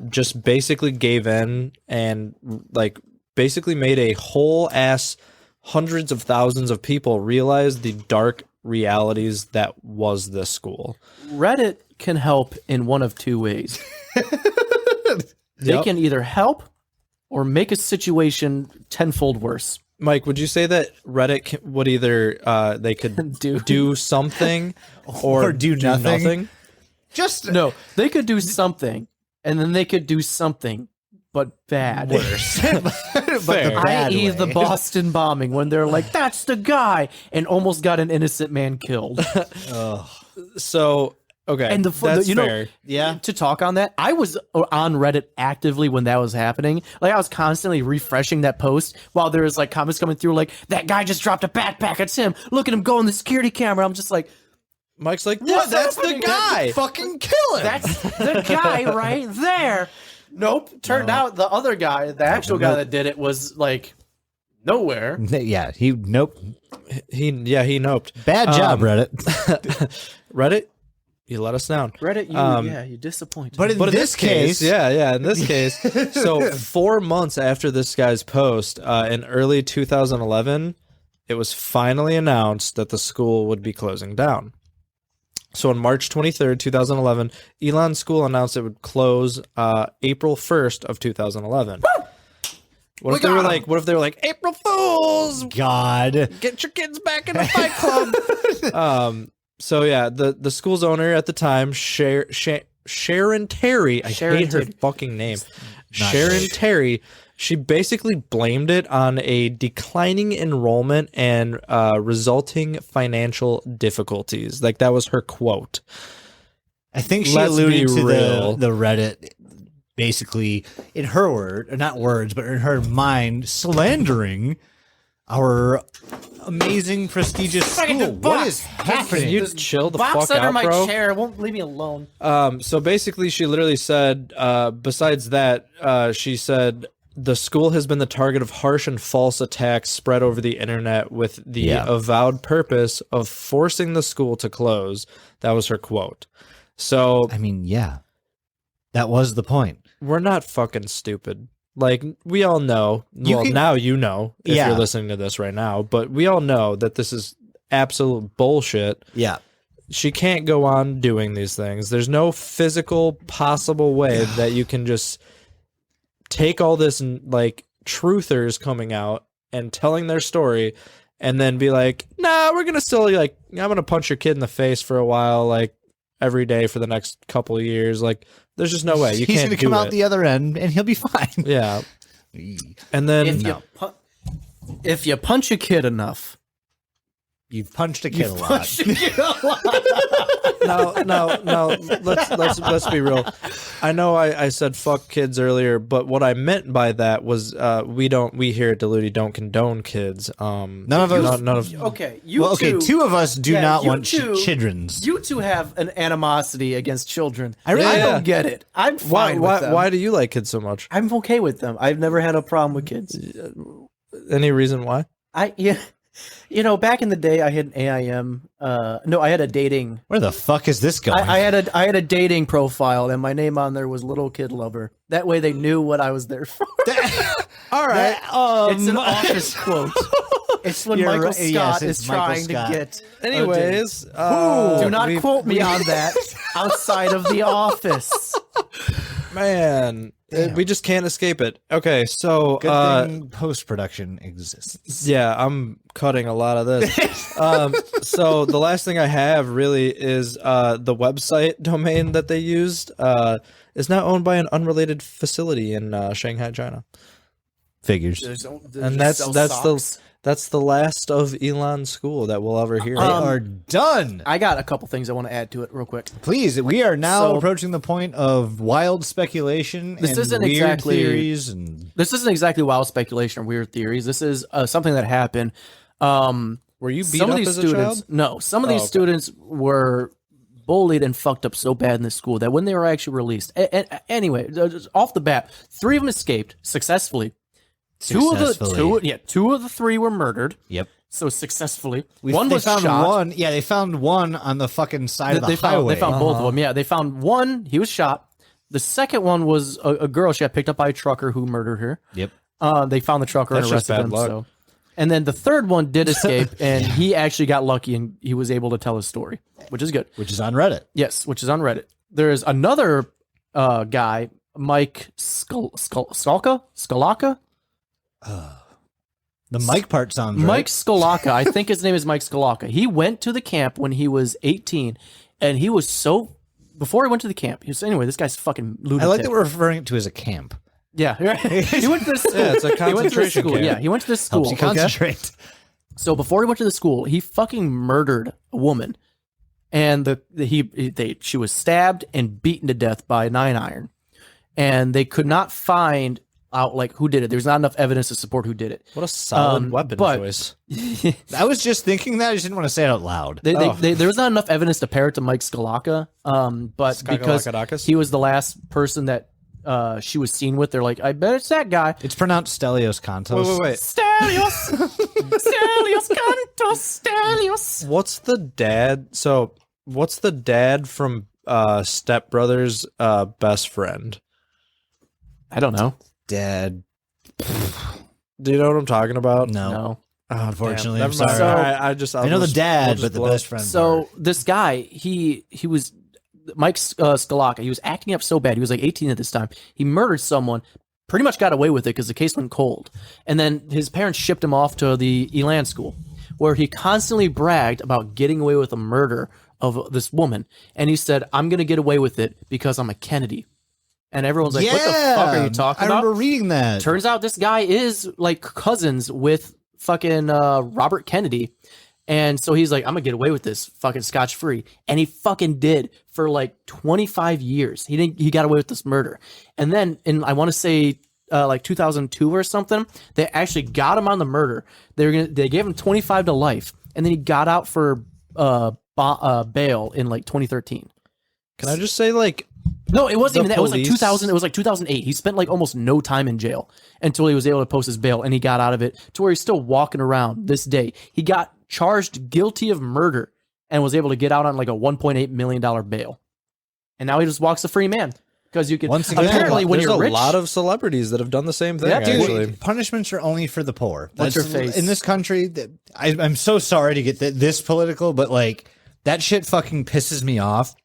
S4: just basically gave in and like basically made a whole ass hundreds of thousands of people realize the dark realities that was this school.
S2: Reddit can help in one of two ways. They
S4: Yep.
S2: can either help or make a situation tenfold worse.
S4: Mike, would you say that Reddit would either they could do something or
S3: do nothing?
S2: Just no, they could do something, and then they could do something, but bad.
S3: Worse.
S4: Fair.
S2: I.e. the Boston bombing, when they're like, "That's the guy," and almost got an innocent man killed.
S4: So okay,
S2: And
S4: that's
S2: you know,
S4: fair.
S3: Yeah.
S2: to talk on that, I was on Reddit actively when that was happening. Like I was constantly refreshing that post while there was like comments coming through, like that guy just dropped a backpack. It's him. Look at him go in the security camera. I'm just like,
S4: Mike's like,
S2: What's
S4: that's the
S2: happening?
S4: guy.
S3: Fucking kill him.
S2: that's the guy right there. Nope. Turned out the other guy, the actual guy that did it, was like nowhere.
S3: Yeah. Nope.
S4: He noped.
S3: Bad job, Reddit.
S4: Reddit, you let us down.
S2: Reddit, you disappointed.
S3: But in this case,
S4: in this case, so 4 months after this guy's post, in early 2011, it was finally announced that the school would be closing down. So on March 23rd, 2011, Elan School announced it would close April 1st of 2011. What if they were like, April Fools,
S3: God.
S4: get your kids back in the Fight Club? So yeah, the school's owner at the time, Sharon Terry, I hate her fucking name. Sharon Terry, she basically blamed it on a declining enrollment and resulting financial difficulties. Like, that was her quote.
S3: I think she
S4: Let's
S3: alluded
S4: be
S3: to
S4: real.
S3: the Reddit, basically, in her word, or not words, but in her mind, slandering our amazing, prestigious school. What is happening?
S4: Can you chill the
S2: Box
S4: fuck
S2: under
S4: out,
S2: my
S4: bro?
S2: chair. It won't leave me alone.
S4: So basically, she literally said, besides that, she said, the school has been the target of harsh and false attacks spread over the internet with the avowed purpose of forcing the school to close. That was her quote. So,
S3: I mean, yeah, that was the point.
S4: we're not fucking stupid. Like, we all know. Now you know if you're listening to this right now, but we all know that this is absolute bullshit.
S3: Yeah.
S4: She can't go on doing these things. There's no physical possible way that you can just take all this, like, truthers coming out and telling their story and then be like, nah, we're going to still, like, I'm going to punch your kid in the face for a while, like, every day for the next couple of years. Like, there's just no way. You
S3: He's
S4: can't
S3: going to come out the other end and he'll be fine.
S4: Yeah. And then
S2: If you punch a kid enough,
S3: You've punched a kid a lot.
S4: no. Let's be real. I know I said fuck kids earlier, but what I meant by that was we here at Diluti don't condone kids.
S3: None of us.
S2: Okay,
S3: Two of us do not
S2: you
S3: want
S2: two-
S3: children's.
S2: You two have an animosity against children.
S3: I really-
S2: I
S4: Yeah.
S2: don't get it. I'm
S4: Why
S2: fine with them.
S4: why do you like kids so much?
S2: I'm okay with them. I've never had a problem with kids.
S4: Any reason why?
S2: Back in the day, I had an AIM. I had a dating.
S3: Where the fuck is this going?
S2: I had a dating profile, and my name on there was Little Kid Lover. That way, they knew what I was there for.
S3: All right.
S2: It's an office quote. It's when
S3: You're
S2: Michael
S3: right.
S2: Scott
S3: Yes,
S2: is
S3: it's Michael
S2: trying
S3: Scott.
S2: to get.
S4: Anyways,
S2: do not quote me on that outside of the office.
S4: man, we just can't escape it. Okay, so
S3: Good thing post-production exists.
S4: yeah, I'm cutting a lot of this. So the last thing I have really is the website domain that they used is now owned by an unrelated facility in Shanghai, China.
S3: Figures.
S4: And that's the last of Elan School that we'll ever hear.
S3: They are done.
S2: I got a couple things I want to add to it real quick.
S3: Please, we are now
S2: So-
S3: approaching the point of wild speculation
S2: This
S3: and
S2: isn't
S3: weird
S2: exactly-
S3: theories. And
S2: This isn't exactly wild speculation or weird theories. This is something that happened.
S4: Were you beat
S2: Some
S4: up
S2: of these
S4: as a
S2: students,
S4: child?
S2: no, some of these
S4: okay.
S2: students were bullied and fucked up so bad in this school that when they were actually released, anyway, just off the bat, 3 of them escaped successfully. Two of the 3 were murdered.
S3: Yep.
S2: So successfully,
S3: they
S2: one was
S3: found
S2: shot.
S3: one. Yeah, they found one on the fucking side of the
S2: They
S3: highway.
S2: found both of them. Yeah, they found one. He was shot. The second one was a girl. She got picked up by a trucker who murdered her.
S3: Yep.
S2: They found the trucker
S4: That's
S2: and
S4: just
S2: arrested
S4: bad
S2: him.
S4: luck.
S2: So, and then the third one did escape, and he actually got lucky and he was able to tell his story, which is good.
S3: Which is on Reddit.
S2: Yes, which is on Reddit. There's another guy, Mike Skalaka.
S3: The Mike part sounds right.
S2: Mike Skalaka. I think his name is Mike Skalaka. He went to the camp when he was 18, and he was so. Before he went to the camp, he was anyway. This guy's fucking lunatic.
S3: I like that we're referring to as a camp.
S2: Yeah, he went to this school.
S4: Yeah, it's a
S2: He went to this
S4: concentration
S2: school.
S4: camp.
S2: Yeah, he went to this school.
S3: Helps you
S2: okay?
S3: concentrate.
S2: So before he went to the school, he fucking murdered a woman, and she was stabbed and beaten to death by a 9-iron, and they could not find out like who did it. There's not enough evidence to support who did it.
S4: What a solid weapon
S2: but-
S4: choice.
S3: I was just thinking that. I just didn't want to say it out loud.
S2: There was not enough evidence to pair it to Mike Skalaka, but because
S4: Skakalakadakis?
S2: he was the last person that she was seen with, they're like, I bet it's that guy.
S3: It's pronounced Stelios Contos.
S4: Wait.
S2: Stelios, Stelios Cantos, Stelios.
S4: What's the dad? So, what's the dad from Step Brothers' best friend?
S2: I don't know.
S3: Dad.
S4: Do you know what I'm talking about?
S3: No.
S2: No.
S3: Unfortunately,
S4: Never
S3: I'm
S4: mind.
S3: sorry.
S4: I
S3: I know the dad,
S4: we'll just
S3: but the
S4: blow
S3: best
S4: it.
S3: friend.
S2: So
S3: part.
S2: this guy, he was Mike Scalaka. He was acting up so bad. He was like 18 at this time. He murdered someone. Pretty much got away with it because the case went cold. And then his parents shipped him off to the Elan School, where he constantly bragged about getting away with a murder of this woman. And he said, "I'm going to get away with it because I'm a Kennedy." And everyone's like, "What the fuck are you talking
S3: I
S2: about?"
S3: remember reading that.
S2: Turns out this guy is like cousins with fucking Robert Kennedy. And so he's like, "I'm gonna get away with this fucking scotch free." And he fucking did for like 25 years. He got away with this murder. And then in, I want to say like 2002 or something, they actually got him on the murder. They gave him 25 to life. And then he got out for bail in like 2013.
S4: Can I just say, like,
S2: No, it wasn't
S4: The
S2: even that. It was like
S4: police-
S2: 2000. It was like 2008. He spent like almost no time in jail until he was able to post his bail, and he got out of it to where he's still walking around this day. He got charged guilty of murder and was able to get out on like a $1.8 million bail, and now he just walks a free man because you can.
S3: Once again,
S2: Apparently, when
S4: there's
S2: you're
S4: a
S2: rich,
S4: lot of celebrities that have done the same thing.
S2: Yeah, dude.
S4: Actually,
S3: Punishments are only for the poor.
S2: What's your face?
S3: In this country, I'm so sorry to get this political, but like that shit fucking pisses me off.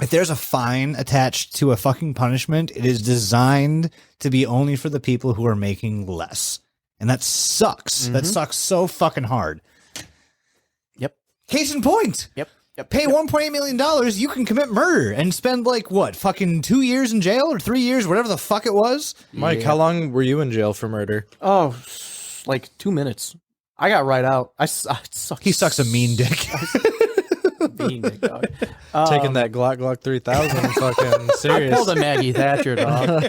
S3: If there's a fine attached to a fucking punishment, it is designed to be only for the people who are making less. And that sucks. That sucks so fucking hard.
S2: Yep.
S3: Case in point.
S2: Yep.
S3: Pay $1.8 million, you can commit murder and spend like what, fucking 2 years in jail or 3 years, whatever the fuck it was.
S4: Mike, how long were you in jail for murder?
S2: Oh, like 2 minutes. I got right out. I suck.
S3: He sucks a mean dick.
S2: Being big dog.
S4: Taking that Glock 3000, fucking
S2: I
S4: serious.
S2: pulled a Maggie Thatcher dog.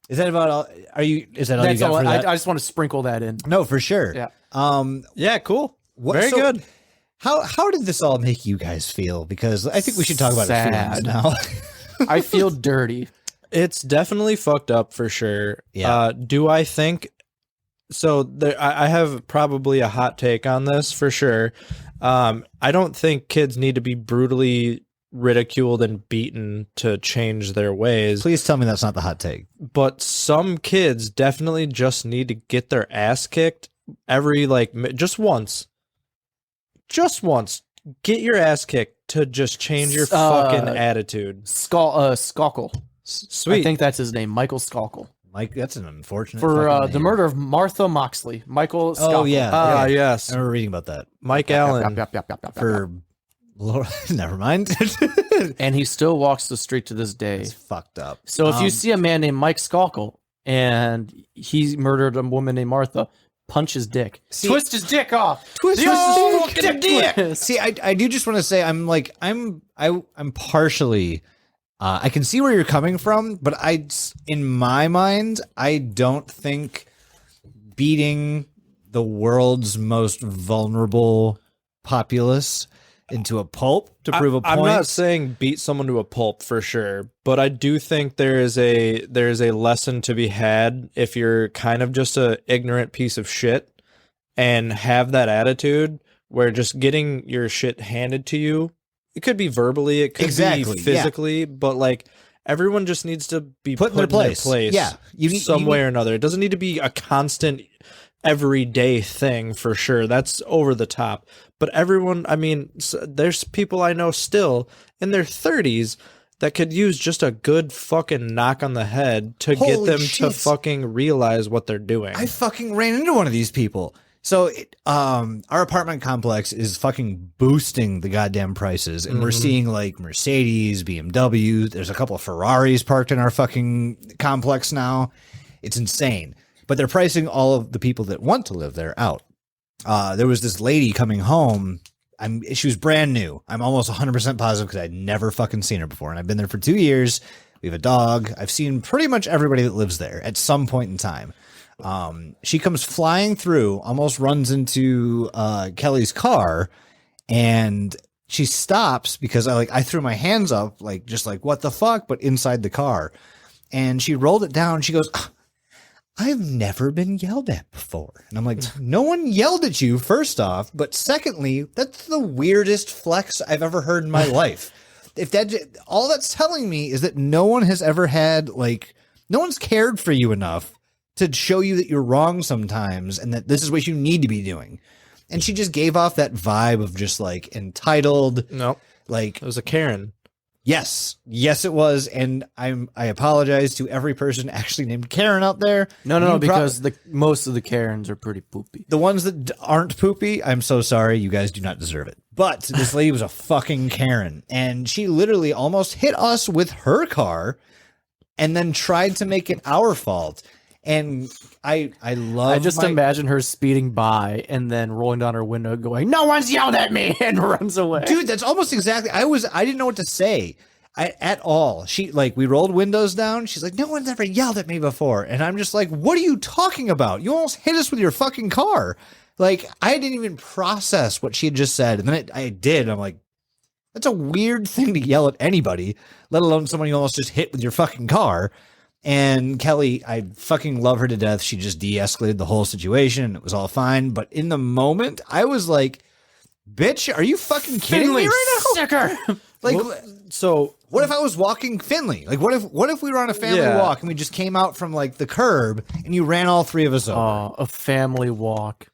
S3: Is that about all? Is that all you
S2: That's
S3: got
S2: all.
S3: for
S2: I
S3: that?
S2: just want to sprinkle that in.
S3: No, for sure.
S2: Yeah.
S4: Yeah, cool. Very
S3: so
S4: good.
S3: How did this all make you guys feel? Because I think we should talk about our feelings
S2: Sad.
S3: now.
S2: I feel dirty.
S4: It's definitely fucked up for sure.
S3: Yeah.
S4: Do I think so? I have probably a hot take on this for sure. I don't think kids need to be brutally ridiculed and beaten to change their ways.
S3: Please tell me that's not the hot take.
S4: But some kids definitely just need to get their ass kicked every just once. Just once. Get your ass kicked to just change your fucking attitude.
S2: Skalkel.
S4: Sweet.
S2: I think that's his name, Michael Skalkel.
S3: Mike, that's an unfortunate
S2: For
S3: fucking
S2: the
S3: name.
S2: murder of Martha Moxley. Michael Skalkel.
S3: Oh, yeah.
S4: Yes.
S3: I remember reading about that.
S4: Mike Allen.
S3: For Lord, never mind.
S2: And he still walks the street to this day.
S3: It's fucked up.
S2: So if you see a man named Mike Skalkel and he murdered a woman named Martha, punch his dick. Twist his dick off.
S3: Twist
S2: The
S3: his
S2: old
S3: fucking
S2: dick twist.
S3: See, I do just want to say I'm partially. I can see where you're coming from, but in my mind, I don't think beating the world's most vulnerable populace into a pulp to prove a point.
S4: I'm not saying beat someone to a pulp for sure, but I do think there is a lesson to be had if you're kind of just a ignorant piece of shit and have that attitude where just getting your shit handed to you, it could be verbally, it could be physically, but like everyone just needs to be put in their place.
S3: Yeah,
S4: some way or another. It doesn't need to be a constant everyday thing for sure. That's over the top. But everyone, I mean, there's people I know still in their 30s that could use just a good fucking knock on the head to get them to fucking realize what they're doing.
S3: I fucking ran into one of these people. So our apartment complex is fucking boosting the goddamn prices, and we're seeing like Mercedes, BMW. There's a couple of Ferraris parked in our fucking complex now. It's insane. But they're pricing all of the people that want to live there out. There was this lady coming home. She was brand new. I'm almost 100% positive because I'd never fucking seen her before. And I've been there for 2 years. We have a dog. I've seen pretty much everybody that lives there at some point in time. She comes flying through, almost runs into Kelly's car, and she stops because I threw my hands up, just what the fuck, but inside the car. And she rolled it down. She goes, I've never been yelled at before. And I'm like, no one yelled at you, first off. But secondly, that's the weirdest flex I've ever heard in my life. If all that's telling me is that no one has ever had, no one's cared for you enough to show you that you're wrong sometimes and that this is what you need to be doing. And she just gave off that vibe of just like entitled.
S4: Nope.
S3: Like,
S4: It was a Karen.
S3: yes, it was. And I apologize to every person actually named Karen out there.
S2: No, because most of the Karens are pretty poopy.
S3: The ones that aren't poopy, I'm so sorry. You guys do not deserve it. But this lady was a fucking Karen. And she literally almost hit us with her car and then tried to make it our fault. And I love
S2: I just imagine her speeding by and then rolling down her window going, "No one's yelled at me," and runs away.
S3: Dude, that's almost exactly. I didn't know what to say at all. She we rolled windows down. She's like, "No one's ever yelled at me before." And I'm just like, "What are you talking about? You almost hit us with your fucking car." Like, I didn't even process what she had just said. And then I did. I'm like, that's a weird thing to yell at anybody, let alone someone you almost just hit with your fucking car. And Kelly, I fucking love her to death. She just de-escalated the whole situation. It was all fine. But in the moment, I was like, bitch, are you fucking kidding me right now?
S2: Sticker.
S3: Like,
S4: So
S3: what if I was walking Finley? Like, what if we were on a family walk and we just came out from like the curb and you ran all three of us over?
S2: Oh, a family walk.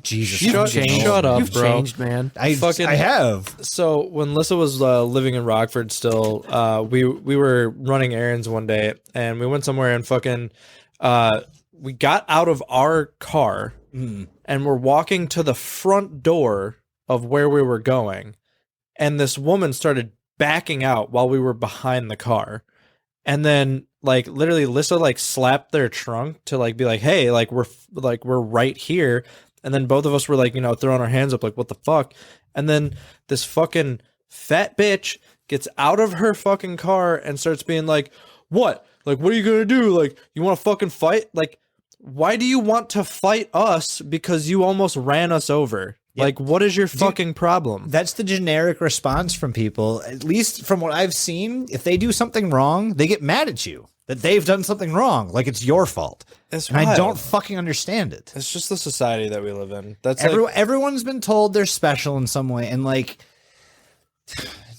S3: Jesus,
S4: Shut up,
S2: You've
S4: bro.
S2: changed, man.
S3: I have.
S4: So when Lissa was living in Rockford still, we were running errands one day and we went somewhere and fucking we got out of our car and we're walking to the front door of where we were going, and this woman started backing out while we were behind the car. And then literally Lissa slapped their trunk to be like, "Hey, we're right here." And then both of us were throwing our hands up like, what the fuck? And then this fucking fat bitch gets out of her fucking car and starts being like, what? What are you going to do? You want to fucking fight? Why do you want to fight us? Because you almost ran us over. Yep. What is your fucking problem?
S3: That's the generic response from people. At least from what I've seen, if they do something wrong, they get mad at you. That they've done something wrong, like it's your fault.
S4: That's
S3: and I don't fucking understand it.
S4: It's just the society that we live in. That's
S3: everyone's been told they're special in some way, and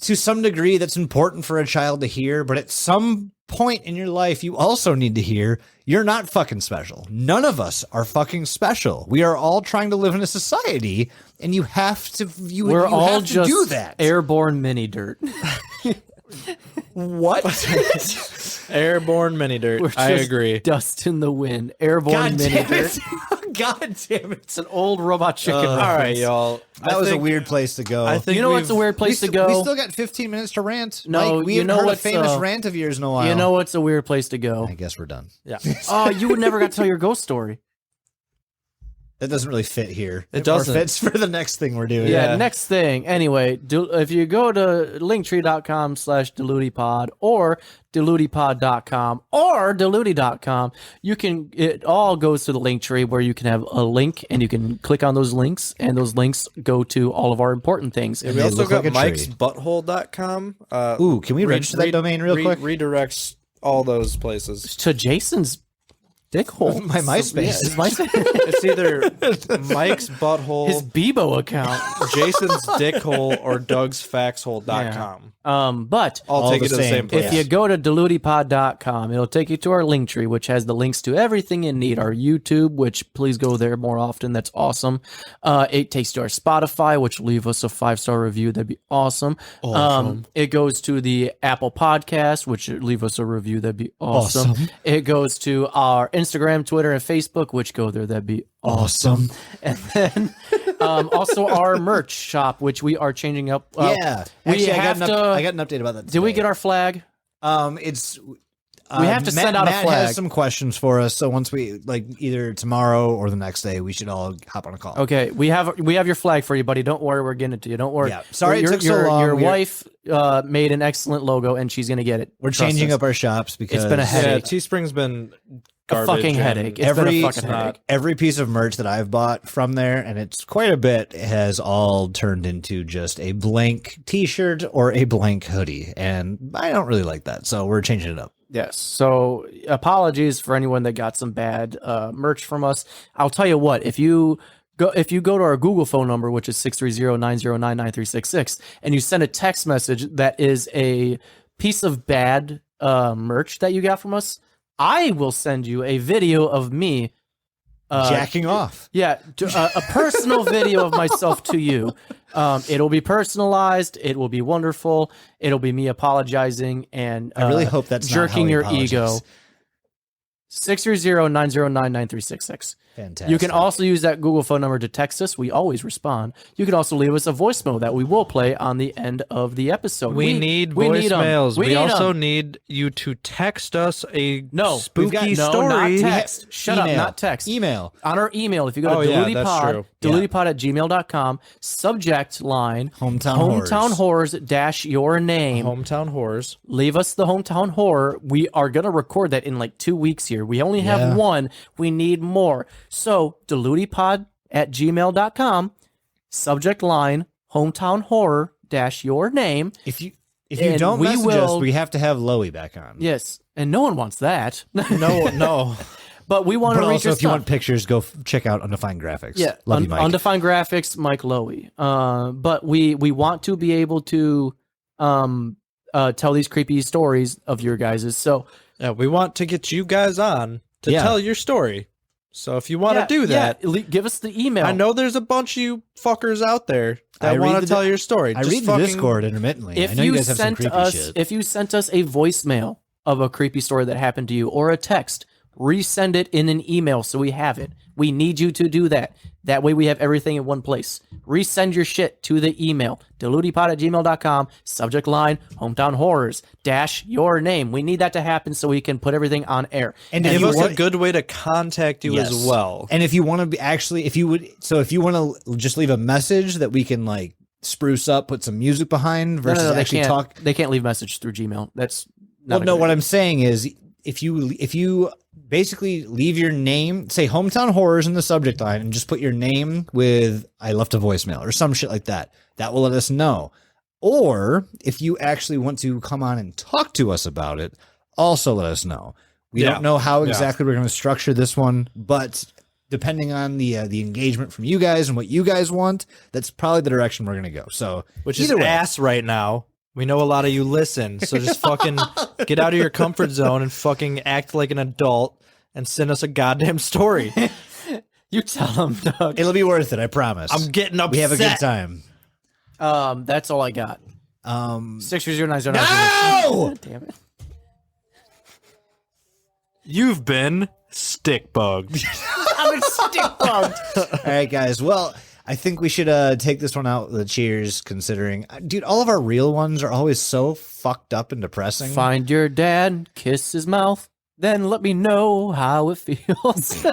S3: to some degree, that's important for a child to hear. But at some point in your life, you also need to hear you're not fucking special. None of us are fucking special. We are all trying to live in a society, and you have to.
S2: We're all
S3: have to
S2: just
S3: do that.
S2: Airborne mini dirt.
S3: What?
S4: Airborne mini dirt. I agree.
S2: Dust in the wind. Airborne mini dirt.
S3: God damn it.
S2: It's an old robot chicken.
S4: All right, y'all.
S3: That was a weird place to go.
S4: I think
S2: you know what's a weird place to go?
S3: We still got 15 minutes to rant.
S2: No,
S3: we haven't heard a famous rant of yours in a while.
S2: You know what's a weird place to go?
S3: I guess we're done.
S4: Yeah.
S2: Oh, you would never got to tell your ghost story.
S3: That doesn't really fit here.
S4: It doesn't.
S3: Fits for the next thing we're doing.
S2: Yeah, next thing. Anyway, if you go to linktree.com/deludipod or deludipod.com or deludy.com, it all goes to the link tree where you can have a link and you can click on those links, and those links go to all of our important things.
S4: We also got mikesbutthole.com.
S3: Ooh, can we register that domain real quick?
S4: Redirects all those places.
S2: To Jason's dickhole.
S3: My MySpace.
S4: It's either Mike's butthole,
S2: His Bebo account.
S4: Jason's dickhole, or Doug'sFaxhole.com.
S2: But
S4: I'll take you to the same place.
S2: if you go to deludipod.com, it'll take you to our link tree, which has the links to everything you need. Our YouTube, which please go there more often. That's awesome. It takes you to our Spotify, which leave us a 5-star review. That'd be awesome. It goes to the Apple Podcast, which leave us a review. That'd be awesome. It goes to our Instagram, Twitter, and Facebook, which go there. That'd be awesome. And then also our merch shop, which we are changing up.
S3: Yeah.
S2: We
S3: Actually,
S2: have
S3: I got an update about that today.
S2: Did we get our flag?
S3: It's
S2: we have to send out a
S3: Matt
S2: flag.
S3: has some questions for us, so once we either tomorrow or the next day, we should all hop on a call.
S2: Okay, we have your flag for you, buddy. Don't worry, we're getting it to you. Don't worry.
S3: Yeah. Sorry it took so long.
S2: Your wife made an excellent logo, and she's gonna get it.
S3: We're changing up our shops because
S2: it's been a headache.
S4: Teespring's been
S2: a fucking headache. It's been a fucking headache.
S3: Every piece of merch that I've bought from there, and it's quite a bit, has all turned into just a blank T-shirt or a blank hoodie, and I don't really like that, so we're changing it up.
S2: Yes. So apologies for anyone that got some bad merch from us. I'll tell you what, if you go to our Google phone number, which is 630-909-9366, and you send a text message that is a piece of bad merch that you got from us, I will send you a video of me
S3: Jacking off.
S2: Yeah, a personal video of myself to you. It'll be personalized. It will be wonderful. It'll be me apologizing and
S3: I really hope that's not
S2: jerking
S3: how he
S2: your
S3: apologizes.
S2: ego. 630-909-9366.
S3: Fantastic.
S2: You can also use that Google phone number to text us. We always respond. You can also leave us a voicemail that we will play on the end of the episode.
S4: We need
S2: 'em.
S4: voicemails. We
S2: need
S4: also
S2: 'em.
S4: need you to text us a
S2: No,
S4: spooky
S2: no,
S4: story.
S2: not text. Shut up,
S3: Email.
S2: not text.
S3: Email.
S2: On our email, if you go to
S4: Oh, yeah, that's
S2: DelutiPod,
S4: true.
S2: DelutiPod@gmail.com, subject line,
S3: Hometown
S2: horrors dash your name.
S4: Hometown horrors.
S2: Leave us the hometown horror. We are going to record that in like 2 weeks here. We only have one. We need more. So, DelutiPod@gmail.com, subject line, hometown horror dash your name.
S3: If you
S2: And
S3: don't
S2: we
S3: message us,
S2: will-
S3: we have to have Loey back on.
S2: Yes. And no one wants that.
S4: No.
S2: But we want
S3: But
S2: to read
S3: also,
S2: your
S3: if you
S2: stuff.
S3: want pictures, go check out Undefined Graphics.
S2: Yeah,
S3: Love you, Mike.
S2: Undefined Graphics, Mike Lowy. But we want to be able to tell these creepy stories of your guys's. So
S4: Yeah, we want to get you guys on to
S3: Yeah.
S4: tell your story. So if you want to do that,
S2: give us the email.
S4: I know there's a bunch of you fuckers out there that want to tell your story.
S3: I
S4: Just
S3: read the
S4: fucking-
S3: Discord intermittently. I
S2: If
S3: know you
S2: you
S3: guys have some
S2: sent
S3: creepy
S2: us,
S3: shit.
S2: if you sent us a voicemail of a creepy story that happened to you or a text, resend it in an email so we have it. We need you to do that. That way we have everything in one place. Resend your shit to the email, delutipod@gmail.com, subject line, hometown horrors, dash your name. We need that to happen so we can put everything on air.
S3: And if
S4: Give
S3: you
S4: us
S3: want-
S4: a good way to contact you
S3: Yes.
S4: as well.
S3: And if you want to be actually, if you want to just leave a message that we can like spruce up, put some music behind versus
S2: they
S3: actually
S2: can't,
S3: talk.
S2: They can't leave message through Gmail. That's
S3: Well,
S2: not
S3: no, what I'm saying is if you basically leave your name, say hometown horrors in the subject line and just put your name with I left a voicemail or some shit like that, that will let us know. Or if you actually want to come on and talk to us about it, also let us know. We
S4: Yeah.
S3: don't know how
S4: Yeah.
S3: exactly we're going to structure this one, but depending on the engagement from you guys and what you guys want, that's probably the direction we're going to go. So
S4: Which is
S3: either way.
S4: ass right now. We know a lot of you listen, so just fucking get out of your comfort zone and fucking act like an adult and send us a goddamn story.
S2: You tell them, Doug.
S3: It'll be worth it, I promise.
S4: I'm getting upset.
S3: we have a good time.
S2: That's all I got. 630-909.
S3: No!
S2: God damn it.
S4: You've been stick bugged.
S2: I'm stick bugged.
S3: All right, guys. Well, I think we should take this one out with a cheers, considering, dude, all of our real ones are always so fucked up and depressing.
S2: Find your dad, kiss his mouth, then let me know how it feels.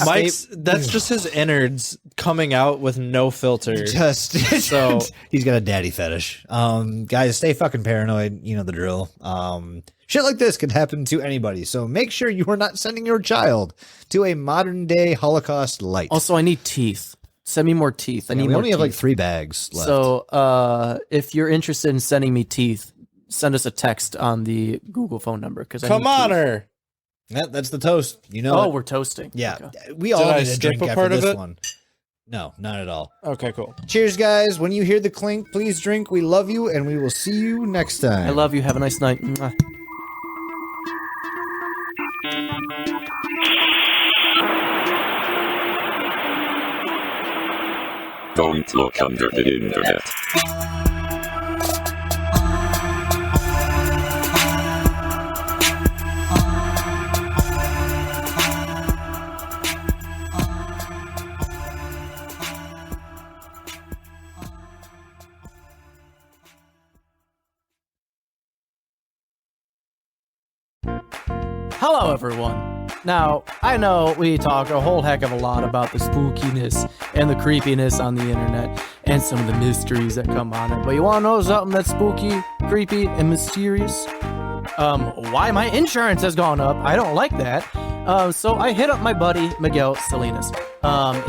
S4: Mike's that's just his innards coming out with no filter.
S3: Just
S4: So-
S3: he's got a daddy fetish. Guys, stay fucking paranoid. You know the drill. Shit like this could happen to anybody. So make sure you are not sending your child to a modern day Holocaust light.
S2: Also, I need teeth. Send me more teeth. I need
S3: we
S2: more
S3: only have like
S2: teeth.
S3: 3 bags left.
S2: So, if you're interested in sending me teeth, send us a text on the Google phone number. Because
S4: Come on, her.
S3: That's the toast. You know.
S2: Oh,
S3: it.
S2: we're toasting.
S3: Yeah,
S2: Okay.
S3: we all
S4: I
S3: need to
S4: skip
S3: drink
S4: a
S3: after
S4: part of
S3: this
S4: it?
S3: one. No, not at all.
S4: Okay, cool.
S3: Cheers, guys. When you hear the clink, please drink. We love you, and we will see you next time.
S2: I love you. Have a nice night. Mwah.
S1: Don't look under the internet.
S2: Hello, everyone. Now, I know we talk a whole heck of a lot about the spookiness and the creepiness on the internet and some of the mysteries that come on it, but you want to know something that's spooky, creepy, and mysterious? Why my insurance has gone up. I don't like that. So I hit up my buddy, Miguel Salinas.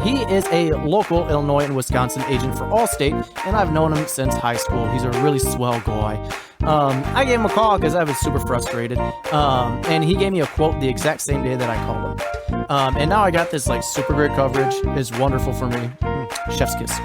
S2: He is a local Illinois and Wisconsin agent for Allstate, and I've known him since high school. He's a really swell guy. I gave him a call because I was super frustrated, and he gave me a quote the exact same day that I called him. And now I got this like super great coverage. It's wonderful for me. Chef's kiss.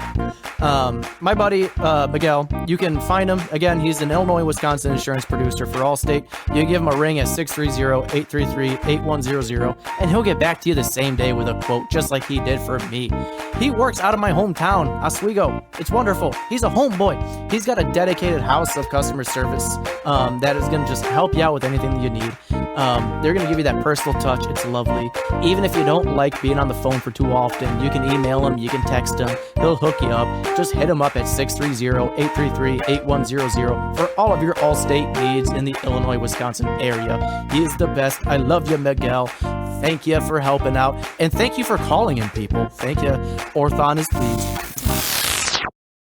S2: My buddy Miguel, you can find him. Again, he's an Illinois, Wisconsin insurance producer for Allstate. You can give him a ring at 630-833-8100, and he'll get back to you the same day with a quote, just like he did for me. He works out of my hometown, Oswego. It's wonderful. He's a homeboy. He's got a dedicated house of customer service that is going to just help you out with anything that you need. They're going to give you that personal touch. It's lovely. Even if you don't like being on the phone for too often, you can email him, you can text him. He'll hook you up. Just hit him up at 630-833-8100 for all of your Allstate needs in the Illinois, Wisconsin area. He is the best. I love you, Miguel. Thank you for helping out. And thank you for calling him, people. Thank you. Orthon is pleased.